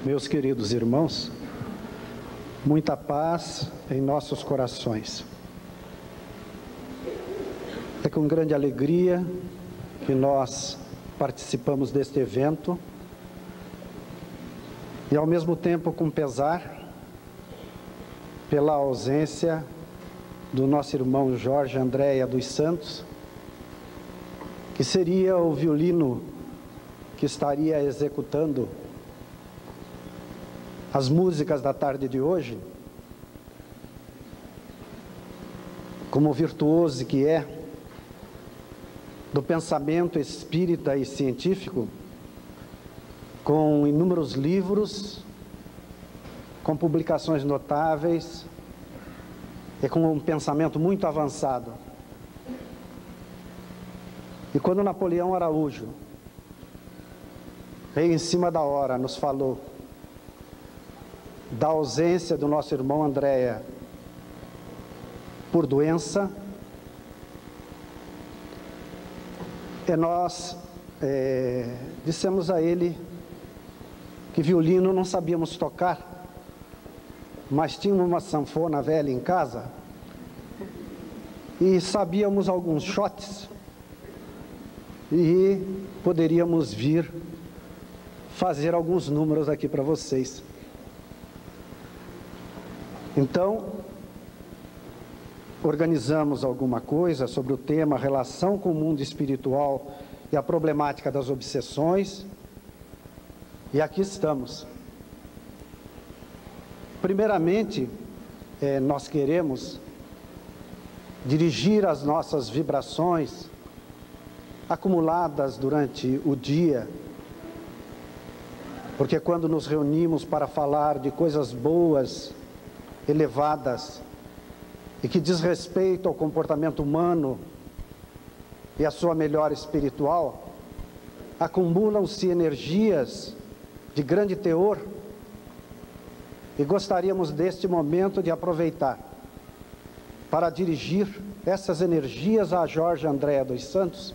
Meus queridos irmãos, muita paz em nossos corações. É com grande alegria que nós participamos deste evento e, ao mesmo tempo, com pesar pela ausência do nosso irmão Jorge Andréa dos Santos, que seria o violino que estaria executando as músicas da tarde de hoje, como virtuoso que é do pensamento espírita e científico, com inúmeros livros, com publicações notáveis e com um pensamento muito avançado. E quando Napoleão Araújo, rei em cima da hora, nos falou da ausência do nosso irmão Andréa por doença, e nós dissemos a ele que violino não sabíamos tocar, mas tínhamos uma sanfona velha em casa e sabíamos alguns shots e poderíamos vir fazer alguns números aqui para vocês. Então, organizamos alguma coisa sobre o tema relação com o mundo espiritual e a problemática das obsessões, e aqui estamos. Primeiramente, nós queremos dirigir as nossas vibrações acumuladas durante o dia, porque quando nos reunimos para falar de coisas boas, elevadas e que diz respeito ao comportamento humano e à sua melhora espiritual, acumulam-se energias de grande teor e gostaríamos deste momento de aproveitar para dirigir essas energias a Jorge Andréa dos Santos,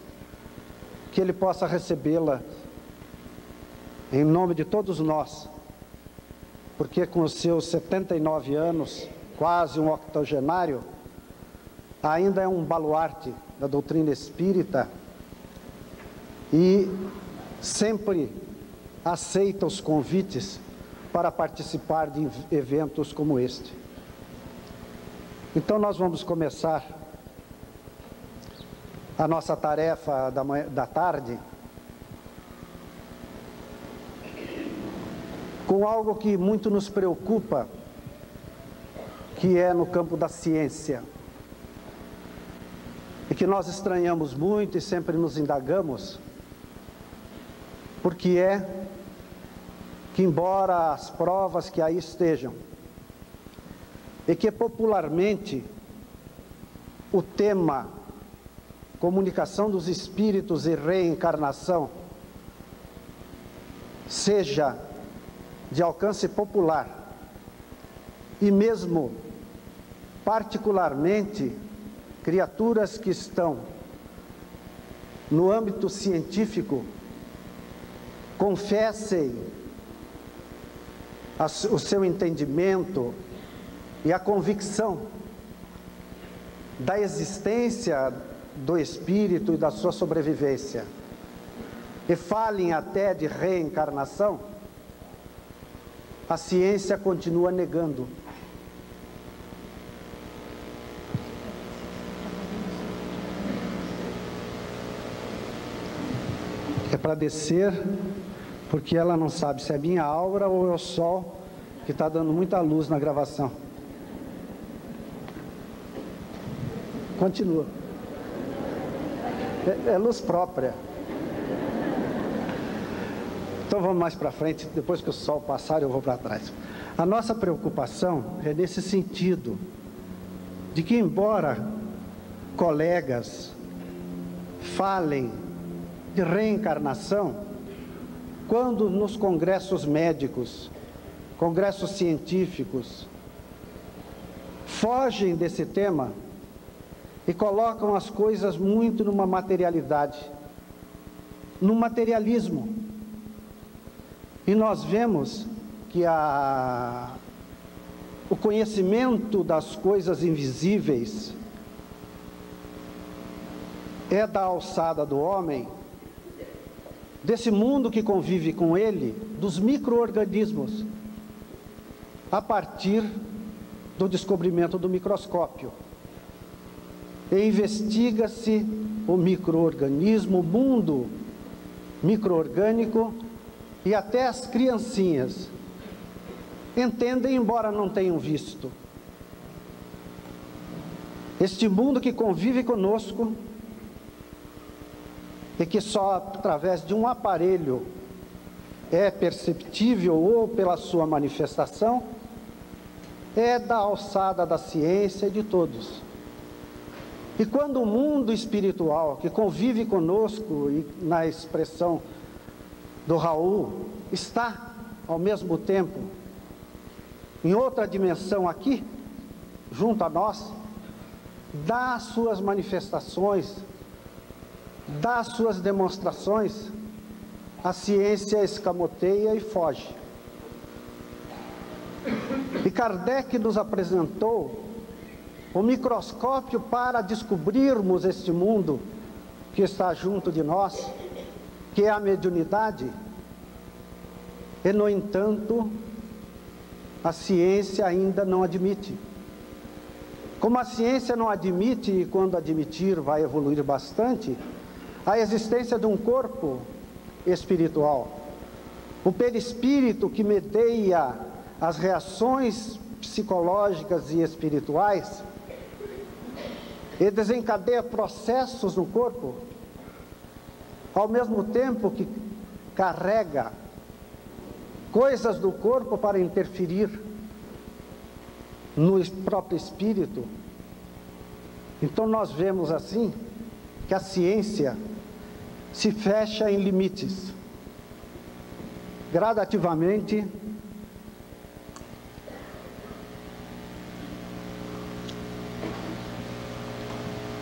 que ele possa recebê-la em nome de todos nós, porque com os seus 79 anos, quase um octogenário, ainda é um baluarte da doutrina espírita e sempre aceita os convites para participar de eventos como este. Então nós vamos começar a nossa tarefa da tarde com algo que muito nos preocupa, que é no campo da ciência, e que nós estranhamos muito e sempre nos indagamos, porque é que, embora as provas que aí estejam, e que popularmente o tema comunicação dos espíritos e reencarnação seja de alcance popular, e mesmo particularmente criaturas que estão no âmbito científico confessem o seu entendimento e a convicção da existência do espírito e da sua sobrevivência, e falem até de reencarnação, a ciência continua negando. É para descer, porque ela não sabe se é minha aura ou é o sol que está dando muita luz na gravação. Continua. É luz própria. Então vamos mais para frente, depois que o sol passar eu vou para trás. A nossa preocupação é nesse sentido, de que embora colegas falem de reencarnação, quando nos congressos médicos, congressos científicos, fogem desse tema e colocam as coisas muito numa materialidade, num materialismo. E nós vemos que o conhecimento das coisas invisíveis é da alçada do homem, desse mundo que convive com ele, dos micro-organismos, a partir do descobrimento do microscópio. E investiga-se o micro-organismo, o mundo micro-orgânico, e até as criancinhas entendem, embora não tenham visto. Este mundo que convive conosco e que só através de um aparelho é perceptível ou pela sua manifestação, é da alçada da ciência e de todos. E quando o mundo espiritual que convive conosco, e na expressão do Raul, está ao mesmo tempo em outra dimensão aqui, junto a nós, dá as suas manifestações, dá as suas demonstrações, a ciência escamoteia e foge. E Kardec nos apresentou o microscópio para descobrirmos este mundo que está junto de nós, que é a mediunidade. E, no entanto, a ciência ainda não admite. Como a ciência não admite, e quando admitir vai evoluir bastante, a existência de um corpo espiritual, o perispírito que medeia as reações psicológicas e espirituais e desencadeia processos no corpo, ao mesmo tempo que carrega coisas do corpo para interferir no próprio espírito. Então nós vemos assim que a ciência se fecha em limites. Gradativamente,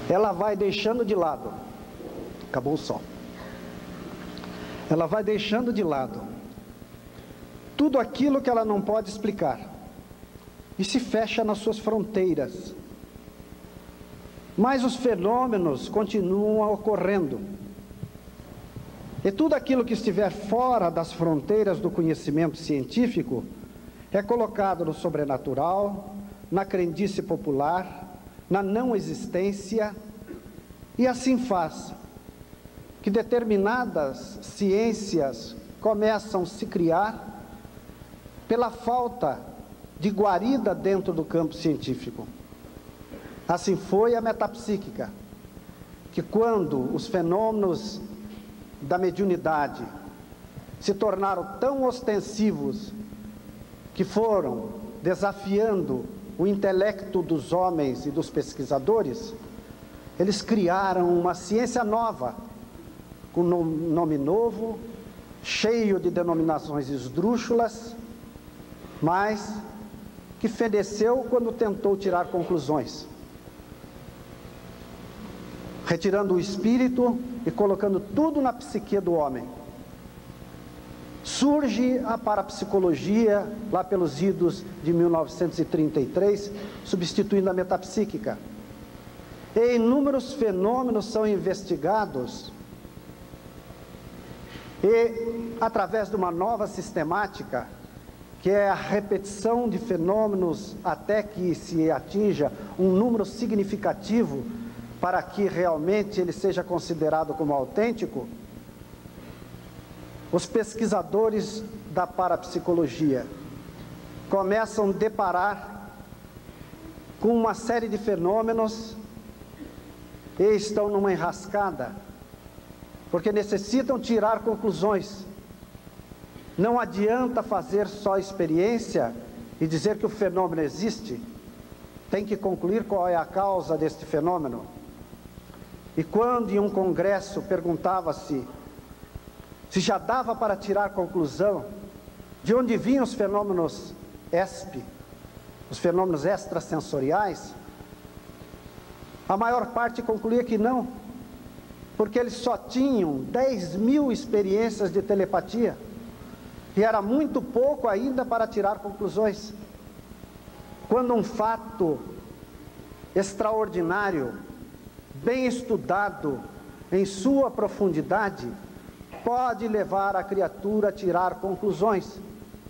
ela vai deixando de lado. Acabou o sol. Ela vai deixando de lado tudo aquilo que ela não pode explicar e se fecha nas suas fronteiras. Mas os fenômenos continuam ocorrendo. E tudo aquilo que estiver fora das fronteiras do conhecimento científico é colocado no sobrenatural, na crendice popular, na não existência, e assim faz que determinadas ciências começam a se criar pela falta de guarida dentro do campo científico. Assim foi a metapsíquica, que quando os fenômenos da mediunidade se tornaram tão ostensivos que foram desafiando o intelecto dos homens e dos pesquisadores, eles criaram uma ciência nova, com nome novo, cheio de denominações esdrúxulas, mas que feneceu quando tentou tirar conclusões, retirando o espírito e colocando tudo na psique do homem. Surge a parapsicologia, lá pelos idos de 1933, substituindo a metapsíquica. E inúmeros fenômenos são investigados, e através de uma nova sistemática, que é a repetição de fenômenos até que se atinja um número significativo para que realmente ele seja considerado como autêntico, os pesquisadores da parapsicologia começam a deparar com uma série de fenômenos e estão numa enrascada, porque necessitam tirar conclusões. Não adianta fazer só experiência e dizer que o fenômeno existe. Tem que concluir qual é a causa deste fenômeno. E quando em um congresso perguntava-se se já dava para tirar conclusão de onde vinham os fenômenos ESP, os fenômenos extrasensoriais, a maior parte concluía que não, porque eles só tinham 10.000 experiências de telepatia. E era muito pouco ainda para tirar conclusões. Quando um fato extraordinário, bem estudado em sua profundidade, pode levar a criatura a tirar conclusões,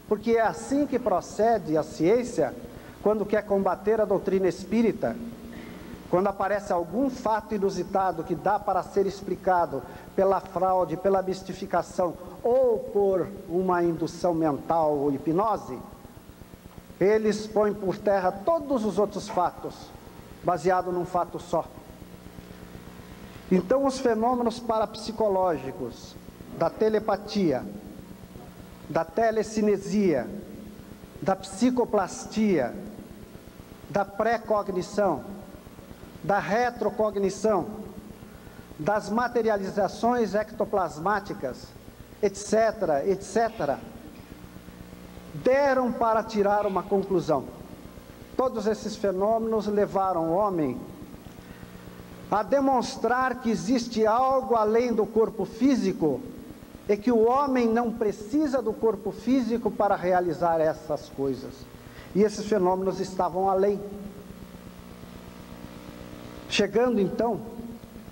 porque é assim que procede a ciência quando quer combater a doutrina espírita. Quando aparece algum fato inusitado que dá para ser explicado pela fraude, pela mistificação ou por uma indução mental ou hipnose, eles põem por terra todos os outros fatos, baseado num fato só. Então, os fenômenos parapsicológicos da telepatia, da telecinesia, da psicoplastia, da pré-cognição, da retrocognição, das materializações ectoplasmáticas, etc., etc., deram para tirar uma conclusão. Todos esses fenômenos levaram o homem a demonstrar que existe algo além do corpo físico e que o homem não precisa do corpo físico para realizar essas coisas. E esses fenômenos estavam além. Chegando então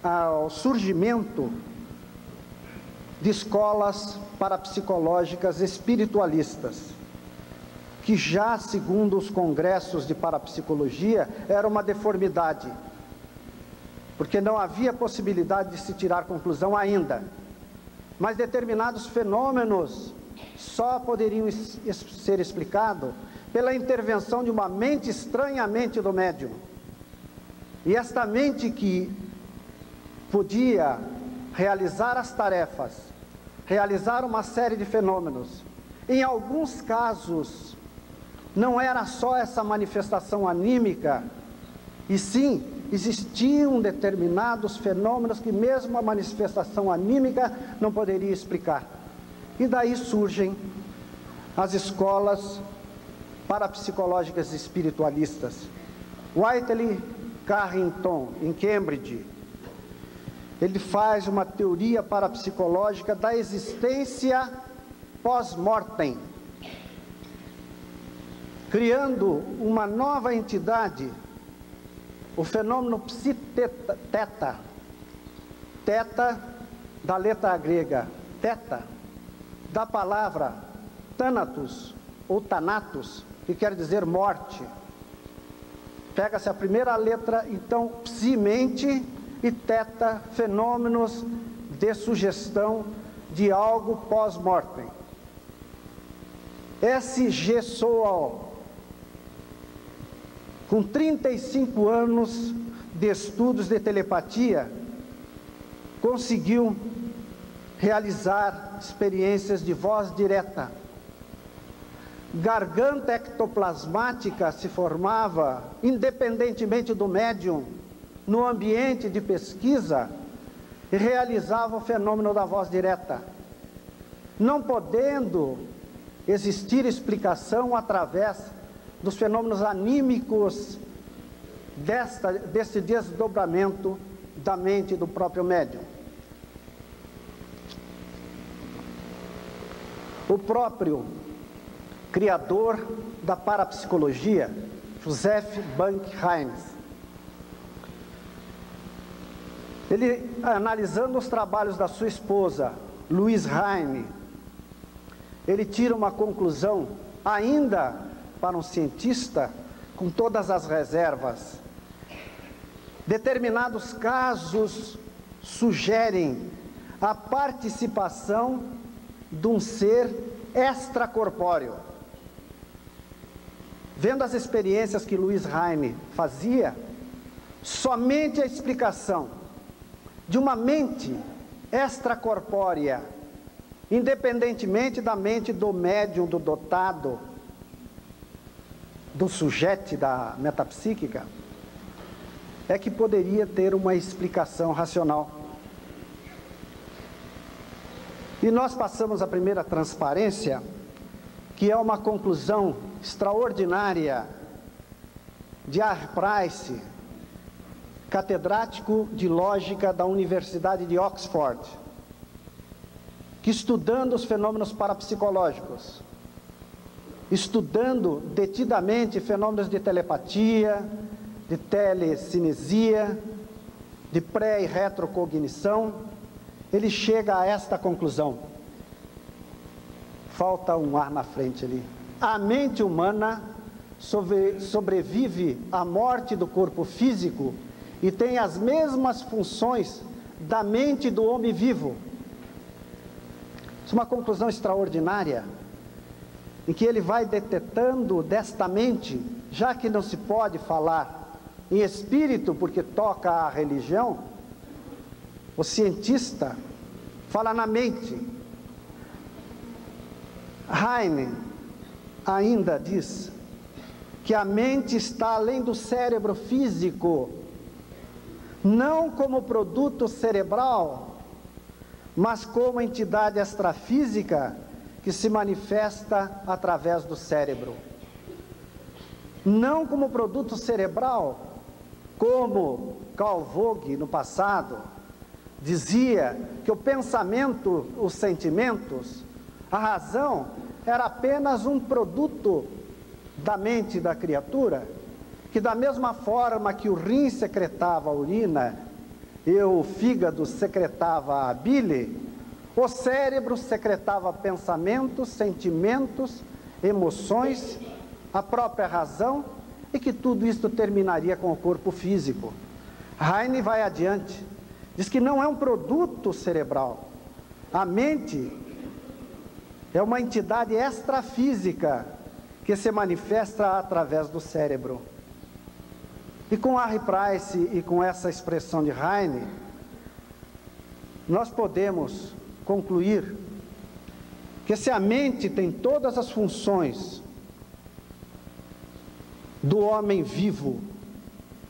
ao surgimento de escolas parapsicológicas espiritualistas, que já, segundo os congressos de parapsicologia, era uma deformidade, porque não havia possibilidade de se tirar conclusão ainda. Mas determinados fenômenos só poderiam ser explicados pela intervenção de uma mente estranha à mente do médium. E esta mente que podia realizar as tarefas, realizar uma série de fenômenos, em alguns casos não era só essa manifestação anímica, e sim existiam determinados fenômenos que mesmo a manifestação anímica não poderia explicar. E daí surgem as escolas parapsicológicas espiritualistas. Whiteley Carrington, em Cambridge, ele faz uma teoria parapsicológica da existência pós-mortem, criando uma nova entidade, o fenômeno psi-teta, teta da letra grega, teta, da palavra thanatos ou thanatos, que quer dizer morte. Pega-se a primeira letra, então, psi, mente, e teta, fenômenos de sugestão de algo pós-mortem. S.G. Sowell, com 35 anos de estudos de telepatia, conseguiu realizar experiências de voz direta. Garganta ectoplasmática se formava, independentemente do médium, no ambiente de pesquisa, e realizava o fenômeno da voz direta, não podendo existir explicação através dos fenômenos anímicos desse desdobramento da mente do próprio médium. O próprio criador da parapsicologia, Joseph Bank-Hines, ele, analisando os trabalhos da sua esposa, Louise Hine, ele tira uma conclusão, ainda para um cientista, com todas as reservas. Determinados casos sugerem a participação de um ser extracorpóreo. Vendo as experiências que Louise Hine fazia, somente a explicação de uma mente extracorpórea, independentemente da mente do médium, do dotado, do sujeito da metapsíquica, é que poderia ter uma explicação racional. E nós passamos a primeira transparência, que é uma conclusão extraordinária de R. Price, catedrático de lógica da Universidade de Oxford. que, estudando os fenômenos parapsicológicos, estudando detidamente fenômenos de telepatia, de telecinesia, de pré e retrocognição, ele chega a esta conclusão. Falta um ar na frente ali. A mente humana sobrevive à morte do corpo físico e tem as mesmas funções da mente do homem vivo. Isso é uma conclusão extraordinária, em que ele vai detetando desta mente, já que não se pode falar em espírito porque toca a religião, o cientista fala na mente. Heine ainda diz que a mente está além do cérebro físico, não como produto cerebral, mas como entidade extrafísica que se manifesta através do cérebro. Não como produto cerebral, como Carl Jung no passado dizia que o pensamento, os sentimentos, a razão era apenas um produto da mente da criatura, que da mesma forma que o rim secretava a urina e o fígado secretava a bile, o cérebro secretava pensamentos, sentimentos, emoções, a própria razão, e que tudo isso terminaria com o corpo físico. Heine vai adiante, diz que não é um produto cerebral. A mente é uma entidade extrafísica que se manifesta através do cérebro. E com Harry Price e com essa expressão de Heine, nós podemos concluir que se a mente tem todas as funções do homem vivo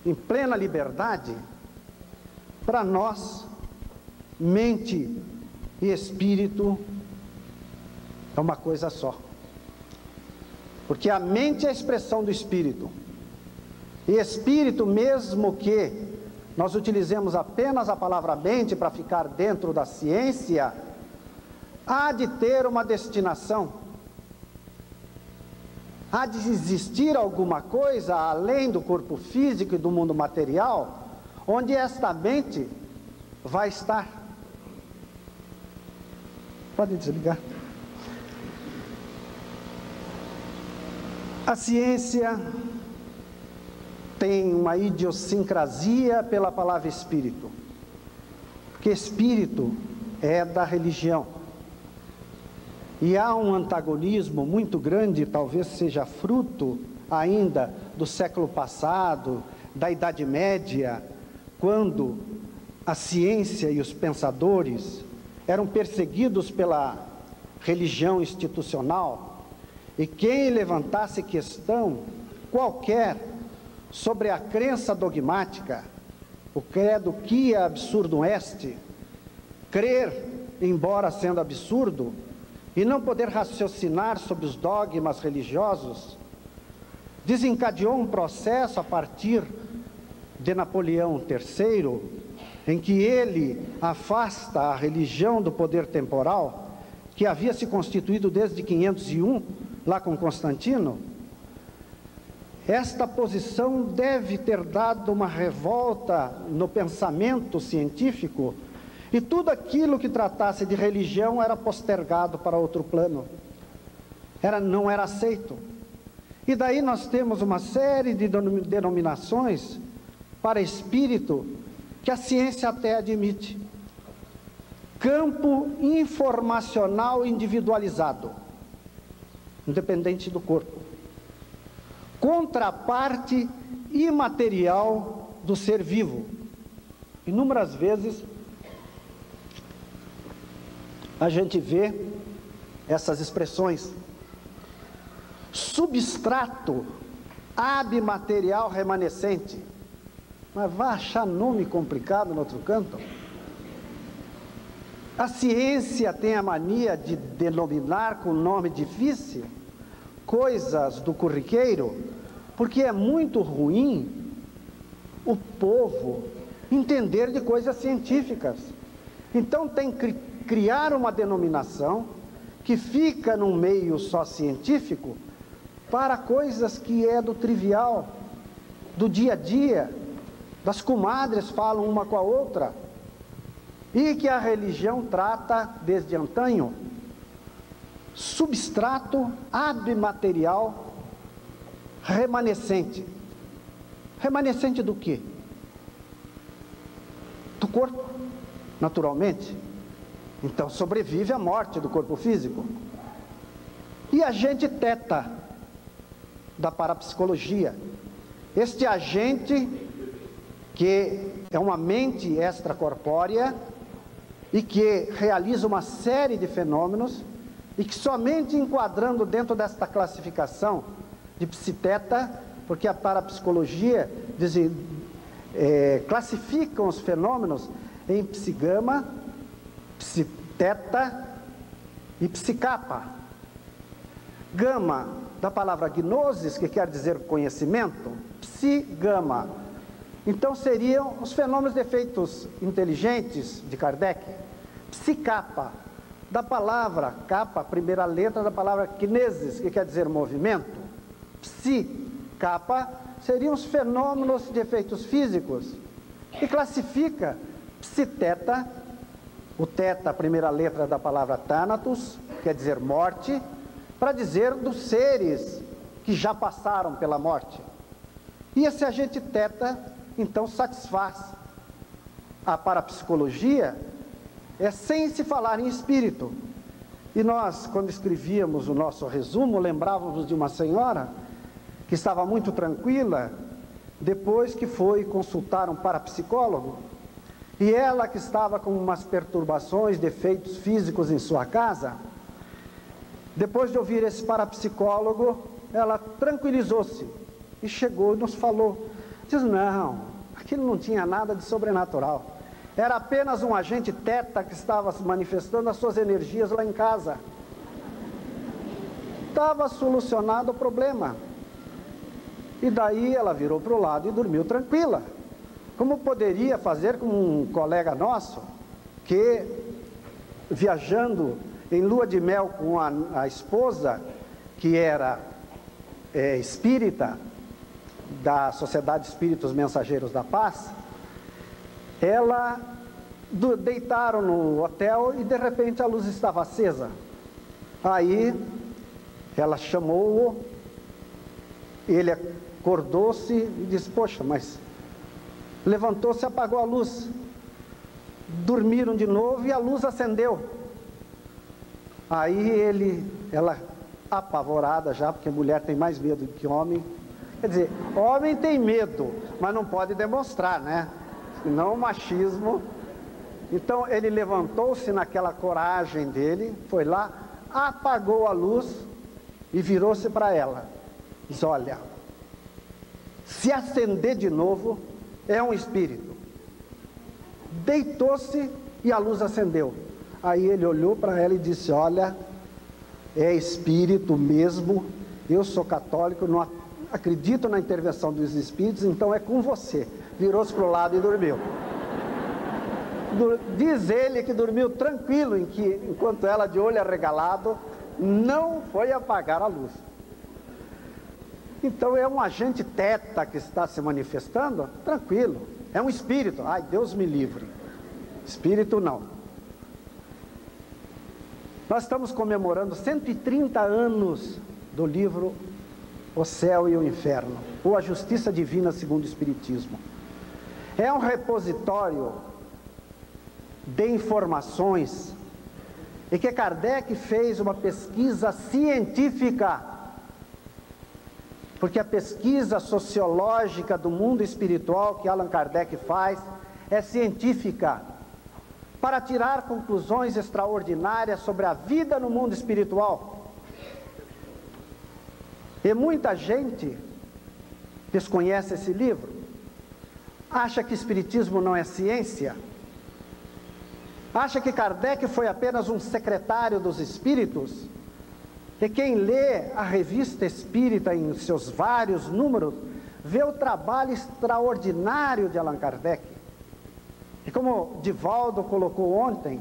em plena liberdade, para nós, mente e espírito é uma coisa só. Porque a mente é a expressão do espírito. E espírito, mesmo que nós utilizemos apenas a palavra mente para ficar dentro da ciência, há de ter uma destinação. Há de existir alguma coisa além do corpo físico e do mundo material, onde esta mente vai estar. Pode desligar. A ciência tem uma idiosincrasia pela palavra espírito, porque espírito é da religião. E há um antagonismo muito grande, talvez seja fruto ainda do século passado, da Idade Média, quando a ciência e os pensadores eram perseguidos pela religião institucional, e quem levantasse questão qualquer sobre a crença dogmática, o credo quia absurdum est, crer, embora sendo absurdo, e não poder raciocinar sobre os dogmas religiosos, desencadeou um processo a partir de Napoleão III, em que ele afasta a religião do poder temporal, que havia se constituído desde 501, lá com Constantino. Esta posição deve ter dado uma revolta no pensamento científico, e tudo aquilo que tratasse de religião era postergado para outro plano, não era aceito. E daí nós temos uma série de denominações para espírito que a ciência até admite. Campo informacional individualizado, independente do corpo. Contraparte imaterial do ser vivo. Inúmeras vezes a gente vê essas expressões. Substrato abmaterial remanescente. Mas vai achar nome complicado no outro canto? A ciência tem a mania de denominar com nome difícil coisas do corriqueiro, porque é muito ruim o povo entender de coisas científicas. Então tem criar uma denominação que fica num meio só científico para coisas que é do trivial, do dia a dia, das comadres falam uma com a outra, e que a religião trata desde antanho, substrato abmaterial remanescente. Remanescente do quê? Do corpo, naturalmente. Então sobrevive à morte do corpo físico. E agente teta da parapsicologia. Este agente que é uma mente extracorpórea e que realiza uma série de fenômenos e que somente enquadrando dentro desta classificação de psiteta, porque a parapsicologia classifica os fenômenos em psigama, psiteta e psicapa. Gama, da palavra gnosis, que quer dizer conhecimento, psigama. Então seriam os fenômenos de efeitos inteligentes de Kardec. Psicapa, da palavra capa, primeira letra da palavra kinesis, que quer dizer movimento. Psicapa seriam os fenômenos de efeitos físicos. E classifica psiteta, o teta, a primeira letra da palavra thanatos, quer dizer morte, para dizer dos seres que já passaram pela morte. E esse agente teta, então, satisfaz a parapsicologia, sem se falar em espírito. E nós, quando escrevíamos o nosso resumo, lembrávamos de uma senhora que estava muito tranquila, depois que foi consultar um parapsicólogo, e ela que estava com umas perturbações, defeitos físicos em sua casa, depois de ouvir esse parapsicólogo, ela tranquilizou-se e chegou e nos falou, diz, não, aquilo não tinha nada de sobrenatural, era apenas um agente teta que estava se manifestando as suas energias lá em casa. Estava solucionado o problema. E daí ela virou para o lado e dormiu tranquila. Como poderia fazer com um colega nosso, que viajando em lua de mel com a esposa, que era espírita, da Sociedade Espíritos Mensageiros da Paz, deitaram no hotel e de repente a luz estava acesa. Aí ela chamou-o, ele acordou-se e disse, poxa, mas levantou-se e apagou a luz. Dormiram de novo e a luz acendeu. Aí ela apavorada já, porque mulher tem mais medo do que homem. Quer dizer, homem tem medo, mas não pode demonstrar, né? Senão o machismo. Então ele levantou-se naquela coragem dele, foi lá, apagou a luz e virou-se para ela. Diz, olha, se acender de novo, é um espírito. Deitou-se e a luz acendeu. Aí ele olhou para ela e disse, olha, é espírito mesmo, eu sou católico, não acredito na intervenção dos espíritos, então é com você. Virou-se para o lado e dormiu. Diz ele que dormiu tranquilo, enquanto ela, de olho arregalado, não foi apagar a luz. Então é um agente teta que está se manifestando, tranquilo, é um espírito. Ai, Deus me livre, espírito não. Nós estamos comemorando 130 anos do livro O Céu e o Inferno, ou A Justiça Divina segundo o Espiritismo. É um repositório de informações e que Kardec fez uma pesquisa científica, porque a pesquisa sociológica do mundo espiritual que Allan Kardec faz é científica, para tirar conclusões extraordinárias sobre a vida no mundo espiritual. E muita gente desconhece esse livro, acha que espiritismo não é ciência, acha que Kardec foi apenas um secretário dos espíritos, e quem lê a Revista Espírita em seus vários números, vê o trabalho extraordinário de Allan Kardec. E como Divaldo colocou ontem,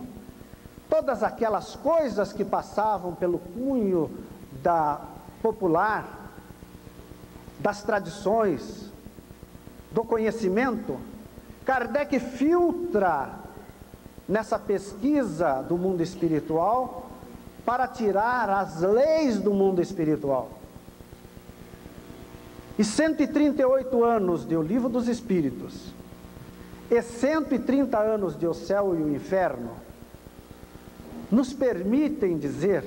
todas aquelas coisas que passavam pelo cunho da popular, das tradições, do conhecimento, Kardec filtra nessa pesquisa do mundo espiritual para tirar as leis do mundo espiritual. E 138 anos de O Livro dos Espíritos e 130 anos de O Céu e o Inferno nos permitem dizer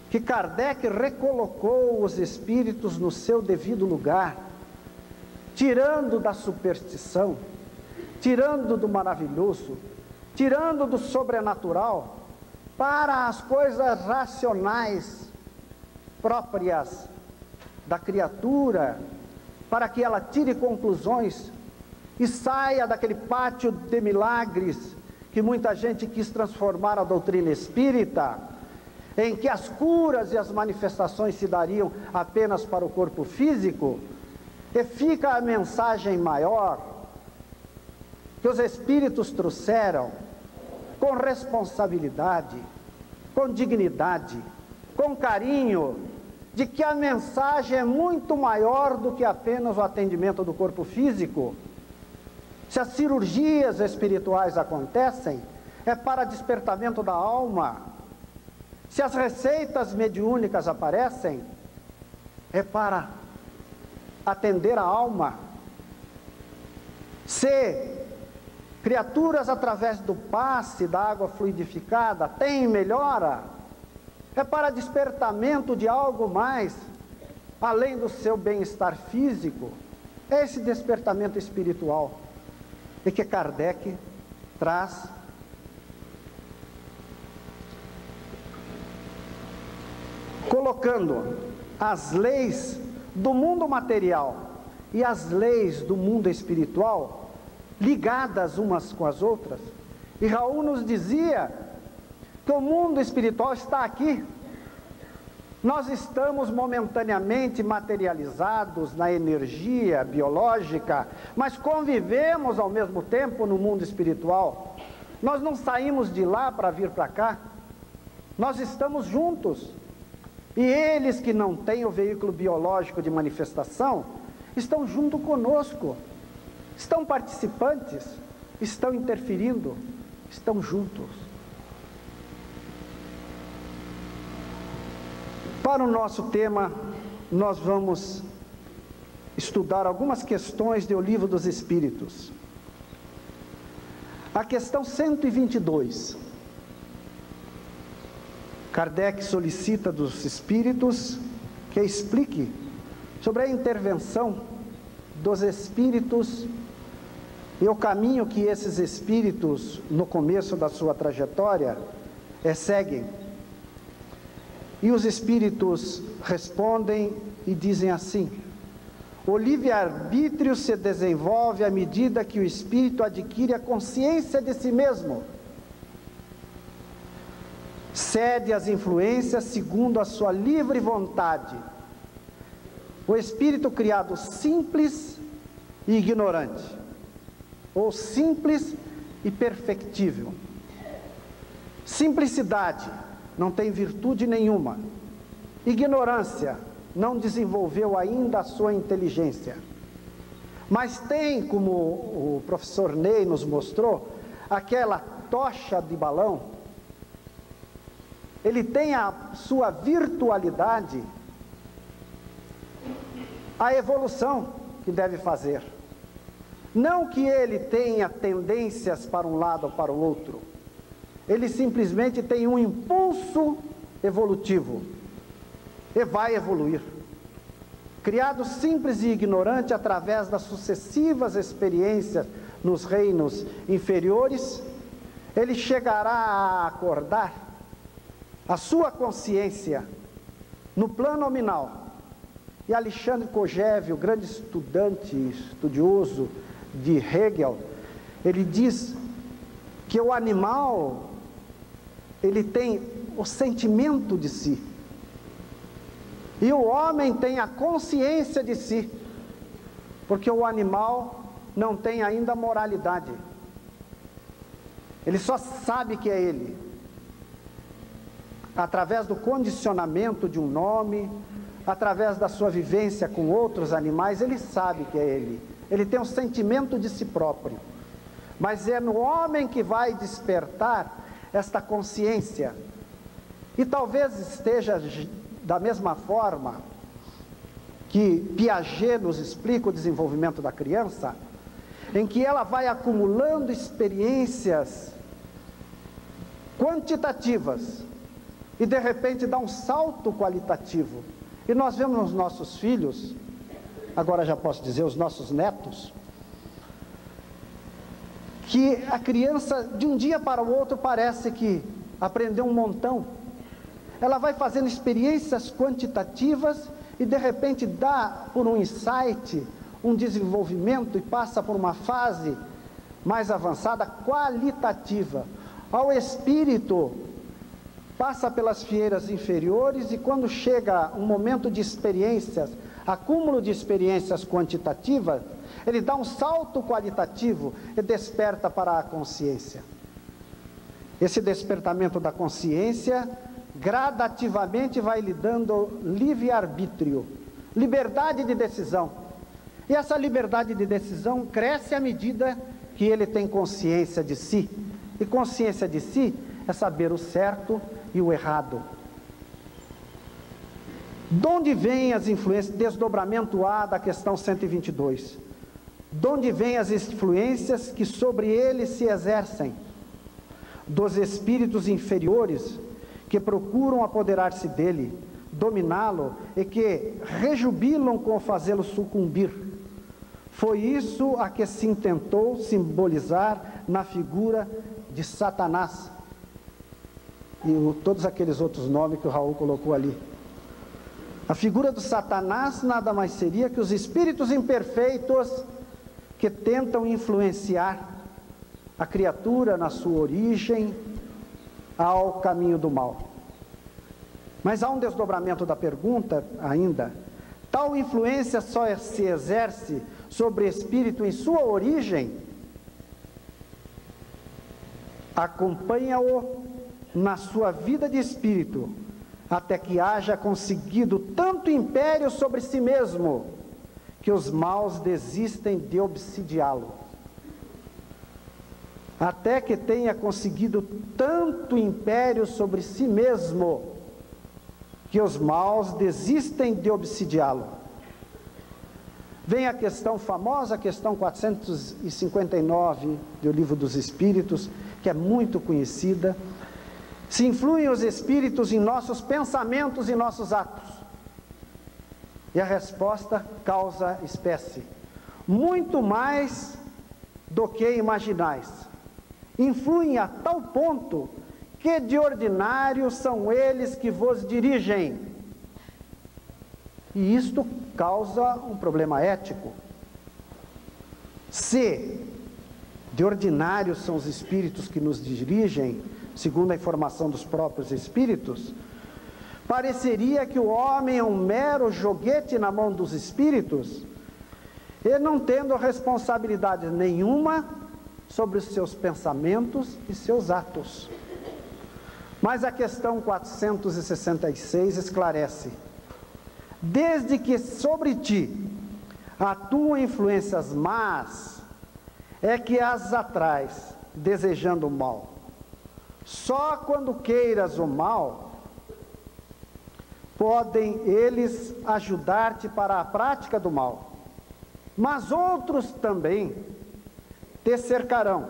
que Kardec recolocou os espíritos no seu devido lugar, tirando da superstição, tirando do maravilhoso, tirando do sobrenatural, para as coisas racionais próprias da criatura, para que ela tire conclusões e saia daquele pátio de milagres que muita gente quis transformar a doutrina espírita, em que as curas e as manifestações se dariam apenas para o corpo físico, e fica a mensagem maior que os espíritos trouxeram com responsabilidade, com dignidade, com carinho, de que a mensagem é muito maior do que apenas o atendimento do corpo físico. Se as cirurgias espirituais acontecem, é para despertamento da alma. Se as receitas mediúnicas aparecem, é para atender a alma. Se criaturas através do passe da água fluidificada têm melhora, é para despertamento de algo mais, além do seu bem-estar físico. É esse despertamento espiritual e que Kardec traz colocando as leis do mundo material e as leis do mundo espiritual ligadas umas com as outras. E Raul nos dizia que o mundo espiritual está aqui. Nós estamos momentaneamente materializados na energia biológica, mas convivemos ao mesmo tempo no mundo espiritual. Nós não saímos de lá para vir para cá, nós estamos juntos. E eles que não têm o veículo biológico de manifestação, estão junto conosco, estão participantes, estão interferindo, estão juntos. Para o nosso tema, nós vamos estudar algumas questões do Livro dos Espíritos. A questão 122. Kardec solicita dos espíritos que explique sobre a intervenção dos espíritos e o caminho que esses espíritos, no começo da sua trajetória, seguem. E os espíritos respondem e dizem assim: o livre-arbítrio se desenvolve à medida que o espírito adquire a consciência de si mesmo, cede às influências segundo a sua livre vontade. O espírito criado simples e ignorante, ou simples e perfectível. Simplicidade, não tem virtude nenhuma. Ignorância, não desenvolveu ainda a sua inteligência. Mas tem, como o professor Ney nos mostrou, aquela tocha de balão. Ele tem a sua virtualidade, a evolução que deve fazer. Não que ele tenha tendências para um lado ou para o outro. Ele simplesmente tem um impulso evolutivo e vai evoluir. Criado simples e ignorante através das sucessivas experiências nos reinos inferiores, ele chegará a acordar a sua consciência no plano nominal. E Alexandre Kojève, o grande estudioso de Hegel, ele diz que o animal, ele tem o sentimento de si, e o homem tem a consciência de si, porque o animal não tem ainda moralidade, ele só sabe que é ele, através do condicionamento de um nome, através da sua vivência com outros animais, ele sabe que é ele. Ele tem um sentimento de si próprio. Mas é no homem que vai despertar esta consciência. E talvez esteja da mesma forma que Piaget nos explica o desenvolvimento da criança, em que ela vai acumulando experiências quantitativas e de repente dá um salto qualitativo. E nós vemos nos nossos filhos, agora já posso dizer, os nossos netos, que a criança de um dia para o outro parece que aprendeu um montão. Ela vai fazendo experiências quantitativas e de repente dá por um insight, um desenvolvimento e passa por uma fase mais avançada, qualitativa. Ao espírito, passa pelas fieiras inferiores e quando chega um momento de experiências, acúmulo de experiências quantitativas, ele dá um salto qualitativo e desperta para a consciência. Esse despertamento da consciência gradativamente vai lhe dando livre-arbítrio, liberdade de decisão. E essa liberdade de decisão cresce à medida que ele tem consciência de si. E consciência de si é saber o certo e o errado. De onde vêm as influências? Desdobramento A da questão 122. De onde vêm as influências que sobre ele se exercem? Dos espíritos inferiores que procuram apoderar-se dele, dominá-lo e que rejubilam com fazê-lo sucumbir. Foi isso a que se intentou simbolizar na figura de Satanás e todos aqueles outros nomes que o Raul colocou ali. A figura do Satanás nada mais seria que os espíritos imperfeitos que tentam influenciar a criatura na sua origem ao caminho do mal. Mas há um desdobramento da pergunta ainda. Tal influência só se exerce sobre o espírito em sua origem? Acompanha-o na sua vida de espírito, até que haja conseguido tanto império sobre si mesmo, que os maus desistem de obsidiá-lo. Até que tenha conseguido tanto império sobre si mesmo, que os maus desistem de obsidiá-lo. Vem a questão famosa, a questão 459 do Livro dos Espíritos, que é muito conhecida. Se influem os espíritos em nossos pensamentos e nossos atos? E a resposta, causa espécie. Muito mais do que imaginais. Influem a tal ponto que de ordinário são eles que vos dirigem. E isto causa um problema ético. Se de ordinário são os espíritos que nos dirigem, segundo a informação dos próprios espíritos, pareceria que o homem é um mero joguete na mão dos espíritos, e não tendo responsabilidade nenhuma sobre os seus pensamentos e seus atos. Mas a questão 466 esclarece: desde que sobre ti atuam influências más, é que as atrais, desejando o mal. Só quando queiras o mal, podem eles ajudar-te para a prática do mal. Mas outros também te cercarão,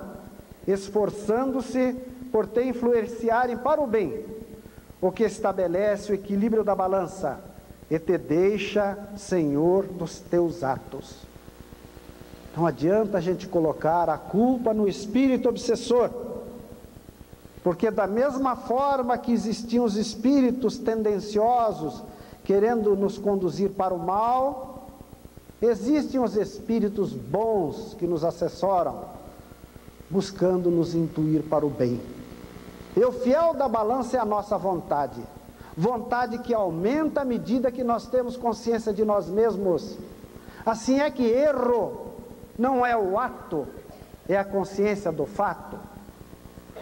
esforçando-se por te influenciarem para o bem, o que estabelece o equilíbrio da balança e te deixa senhor dos teus atos. Não adianta a gente colocar a culpa no espírito obsessor, porque da mesma forma que existiam os espíritos tendenciosos querendo nos conduzir para o mal, existem os espíritos bons que nos assessoram, buscando nos intuir para o bem. E o fiel da balança é a nossa vontade, vontade que aumenta à medida que nós temos consciência de nós mesmos. Assim é que erro não é o ato, é a consciência do fato.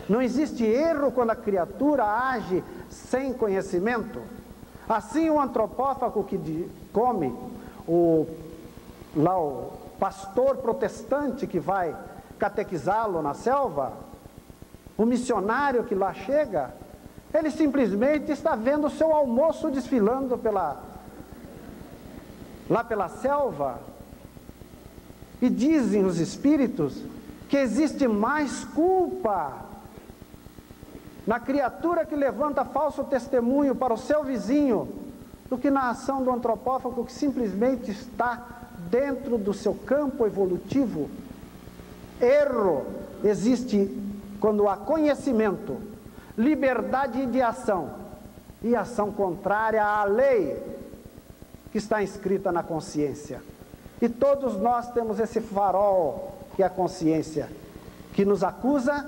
Não existe erro quando a criatura age sem conhecimento. Assim o antropófago que come, o pastor protestante que vai catequizá-lo na selva, o missionário que lá chega, ele simplesmente está vendo o seu almoço desfilando lá pela selva. E dizem os espíritos que existe mais culpa na criatura que levanta falso testemunho para o seu vizinho do que na ação do antropófago que simplesmente está dentro do seu campo evolutivo. Erro existe quando há conhecimento, liberdade de ação e ação contrária à lei que está inscrita na consciência. E todos nós temos esse farol que é a consciência, que nos acusa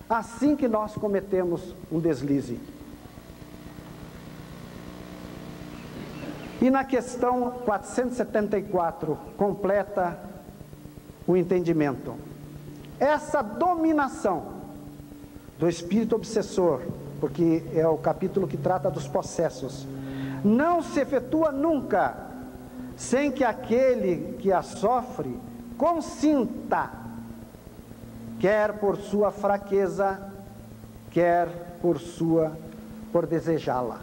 assim que nós cometemos um deslize. E na questão 474 completa o entendimento. Essa dominação do espírito obsessor, porque é o capítulo que trata dos possessos, não se efetua nunca sem que aquele que a sofre consinta, quer por sua fraqueza, quer por desejá-la.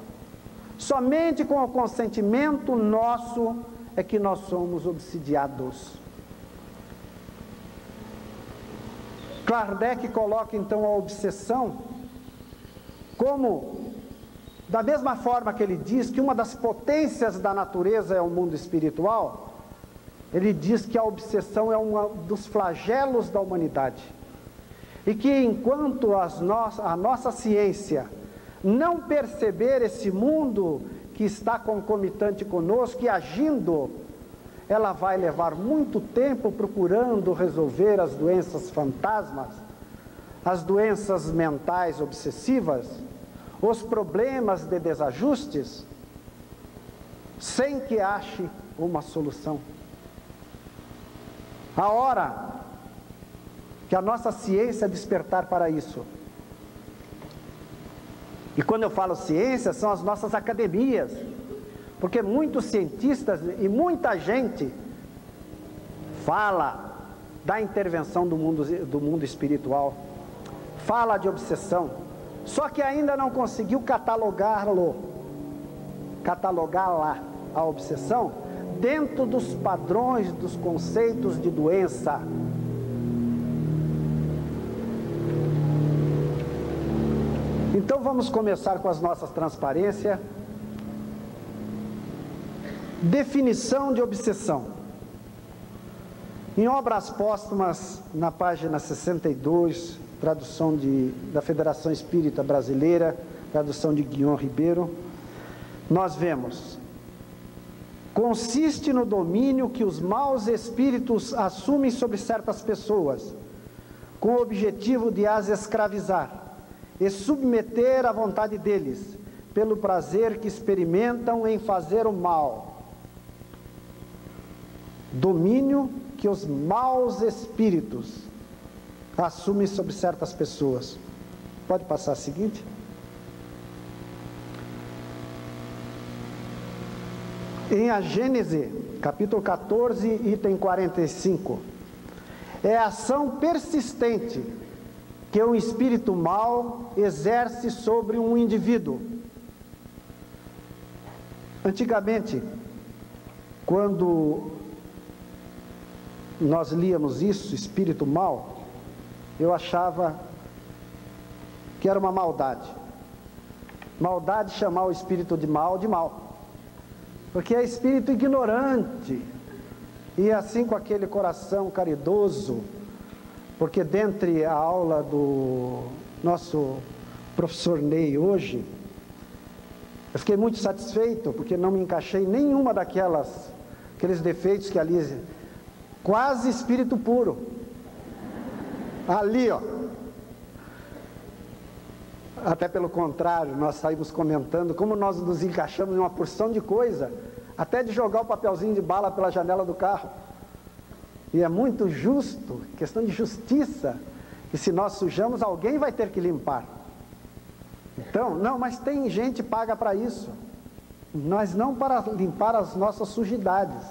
Somente com o consentimento nosso é que nós somos obsidiados. Kardec coloca então a obsessão como, da mesma forma que ele diz que uma das potências da natureza é o mundo espiritual, ele diz que a obsessão é um dos flagelos da humanidade. E que enquanto a nossa ciência não perceber esse mundo que está concomitante conosco e agindo, ela vai levar muito tempo procurando resolver as doenças fantasmas, as doenças mentais obsessivas, os problemas de desajustes, sem que ache uma solução. A hora que a nossa ciência despertar para isso, e quando eu falo ciência, são as nossas academias, porque muitos cientistas e muita gente fala da intervenção do mundo espiritual, fala de obsessão, só que ainda não conseguiu catalogá-la, a obsessão, dentro dos padrões, dos conceitos de doença. Então vamos começar com as nossas transparências. Definição de obsessão. Em Obras Póstumas, na página 62, tradução da Federação Espírita Brasileira, tradução de Guion Ribeiro, nós vemos: consiste no domínio que os maus espíritos assumem sobre certas pessoas, com o objetivo de as escravizar e submeter à vontade deles, pelo prazer que experimentam em fazer o mal. Domínio que os maus espíritos assumem sobre certas pessoas. Pode passar a seguinte? Em a Gênese, capítulo 14, item 45, é a ação persistente que um espírito mau exerce sobre um indivíduo. Antigamente, quando nós líamos isso, espírito mau, eu achava que era uma maldade. Maldade chamar o espírito de mal, porque é espírito ignorante, e assim com aquele coração caridoso, porque dentre a aula do nosso professor Ney hoje, eu fiquei muito satisfeito, porque não me encaixei em nenhuma aqueles defeitos que ali, quase espírito puro, ali ó, até pelo contrário, nós saímos comentando como nós nos encaixamos em uma porção de coisa, até de jogar o papelzinho de bala pela janela do carro. E é muito justo, questão de justiça, que se nós sujamos, alguém vai ter que limpar. Então, não, mas tem gente paga para isso. Mas não para limpar as nossas sujidades.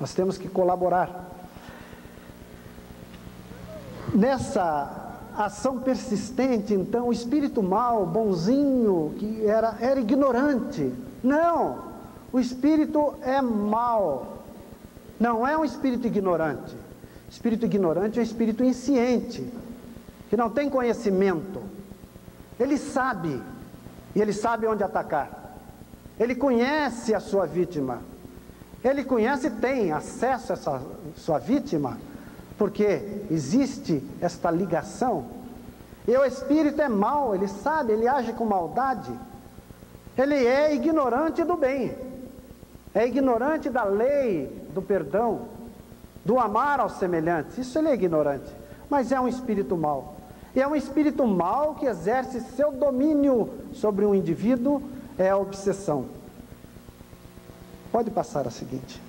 Nós temos que colaborar. Nessa ação persistente, então, o espírito mau, bonzinho, que era ignorante. Não, o espírito é mau. Não é um espírito ignorante. Espírito ignorante é um espírito insciente, que não tem conhecimento. Ele sabe, e ele sabe onde atacar. Ele conhece a sua vítima. Ele conhece e tem acesso a essa sua vítima, porque existe esta ligação. E o espírito é mau, ele sabe, ele age com maldade. Ele é ignorante do bem. É ignorante da lei do perdão, do amar aos semelhantes. Isso ele é ignorante, mas é um espírito mau. E é um espírito mau que exerce seu domínio sobre um indivíduo, é a obsessão. Pode passar a seguinte.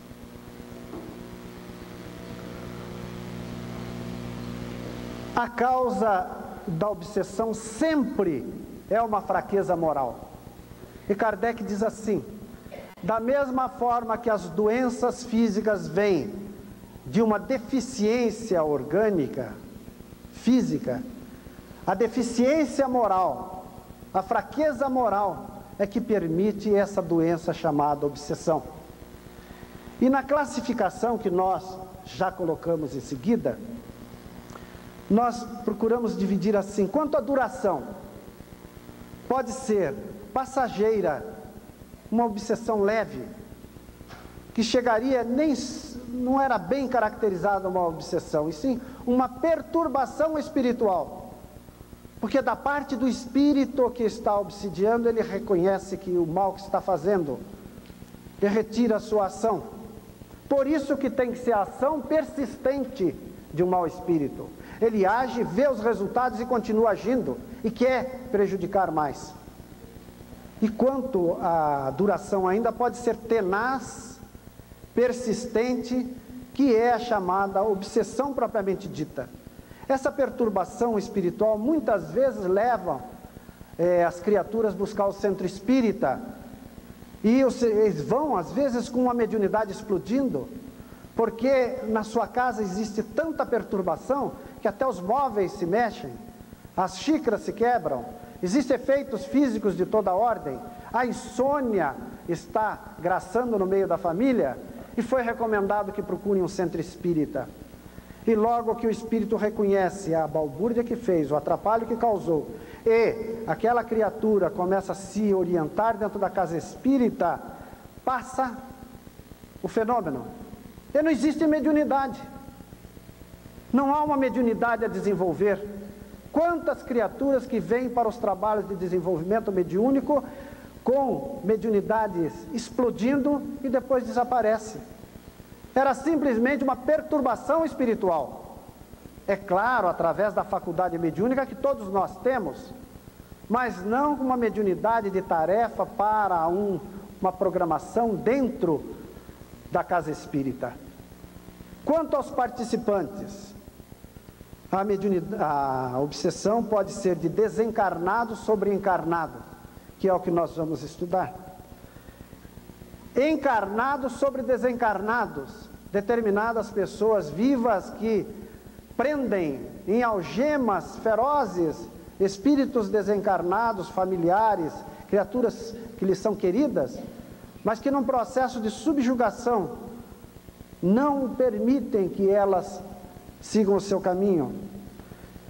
A causa da obsessão sempre é uma fraqueza moral. E Kardec diz assim: da mesma forma que as doenças físicas vêm de uma deficiência orgânica, física, a deficiência moral, a fraqueza moral é que permite essa doença chamada obsessão. E na classificação que nós já colocamos em seguida, nós procuramos dividir assim: quanto à duração, pode ser passageira, uma obsessão leve, que chegaria, não era bem caracterizada uma obsessão, e sim uma perturbação espiritual, porque da parte do espírito que está obsidiando, ele reconhece que o mal que está fazendo, e retira a sua ação. Por isso que tem que ser a ação persistente de um mau espírito. Ele age, vê os resultados e continua agindo, e quer prejudicar mais. E quanto à duração, ainda pode ser tenaz, persistente, que é a chamada obsessão propriamente dita. Essa perturbação espiritual muitas vezes leva as criaturas a buscar o centro espírita, e eles vão às vezes com uma mediunidade explodindo, porque na sua casa existe tanta perturbação que até os móveis se mexem, as xícaras se quebram, existem efeitos físicos de toda ordem, a insônia está graçando no meio da família, e foi recomendado que procurem um centro espírita. E logo que o espírito reconhece a balbúrdia que fez, o atrapalho que causou, e aquela criatura começa a se orientar dentro da casa espírita, passa o fenômeno. E não existe mediunidade. Não há uma mediunidade a desenvolver. Quantas criaturas que vêm para os trabalhos de desenvolvimento mediúnico com mediunidades explodindo e depois desaparece. Era simplesmente uma perturbação espiritual. É claro, através da faculdade mediúnica que todos nós temos, mas não uma mediunidade de tarefa para uma programação dentro da casa espírita. Quanto aos participantes, a obsessão pode ser de desencarnado sobre encarnado, que é o que nós vamos estudar. Encarnados sobre desencarnados, determinadas pessoas vivas que prendem em algemas ferozes espíritos desencarnados, familiares, criaturas que lhes são queridas, mas que num processo de subjugação não permitem que elas sigam o seu caminho.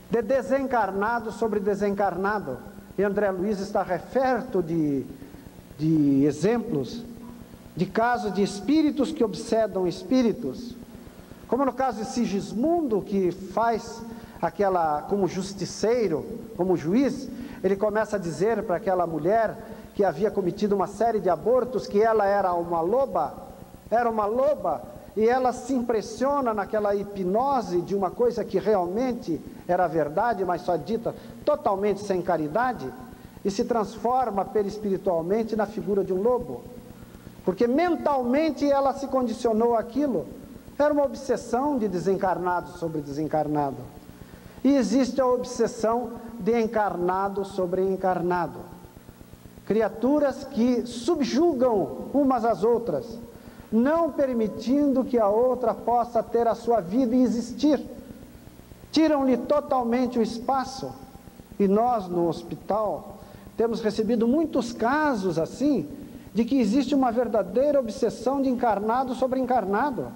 De desencarnado sobre desencarnado, e André Luiz está referto de exemplos de casos de espíritos que obsedam espíritos, como no caso de Sigismundo, que faz como justiceiro, como juiz, ele começa a dizer para aquela mulher que havia cometido uma série de abortos, que ela era uma loba, e ela se impressiona naquela hipnose de uma coisa que realmente era verdade, mas só dita totalmente sem caridade, e se transforma perispiritualmente na figura de um lobo, porque mentalmente ela se condicionou àquilo. Era uma obsessão de desencarnado sobre desencarnado. E existe a obsessão de encarnado sobre encarnado. Criaturas que subjugam umas às outras, não permitindo que a outra possa ter a sua vida e existir. Tiram-lhe totalmente o espaço. E nós, no hospital, temos recebido muitos casos assim, de que existe uma verdadeira obsessão de encarnado sobre encarnado.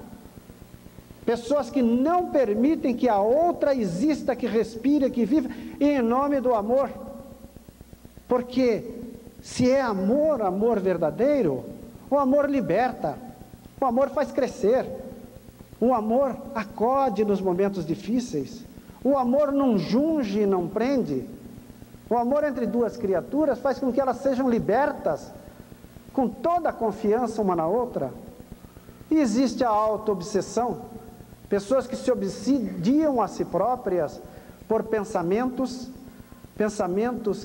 Pessoas que não permitem que a outra exista, que respire, que vive, em nome do amor. Porque se é amor, amor verdadeiro, o amor liberta, o amor faz crescer, o amor acode nos momentos difíceis, o amor não junge e não prende, o amor entre duas criaturas faz com que elas sejam libertas, com toda a confiança uma na outra. E existe a auto-obsessão, pessoas que se obsidiam a si próprias por pensamentos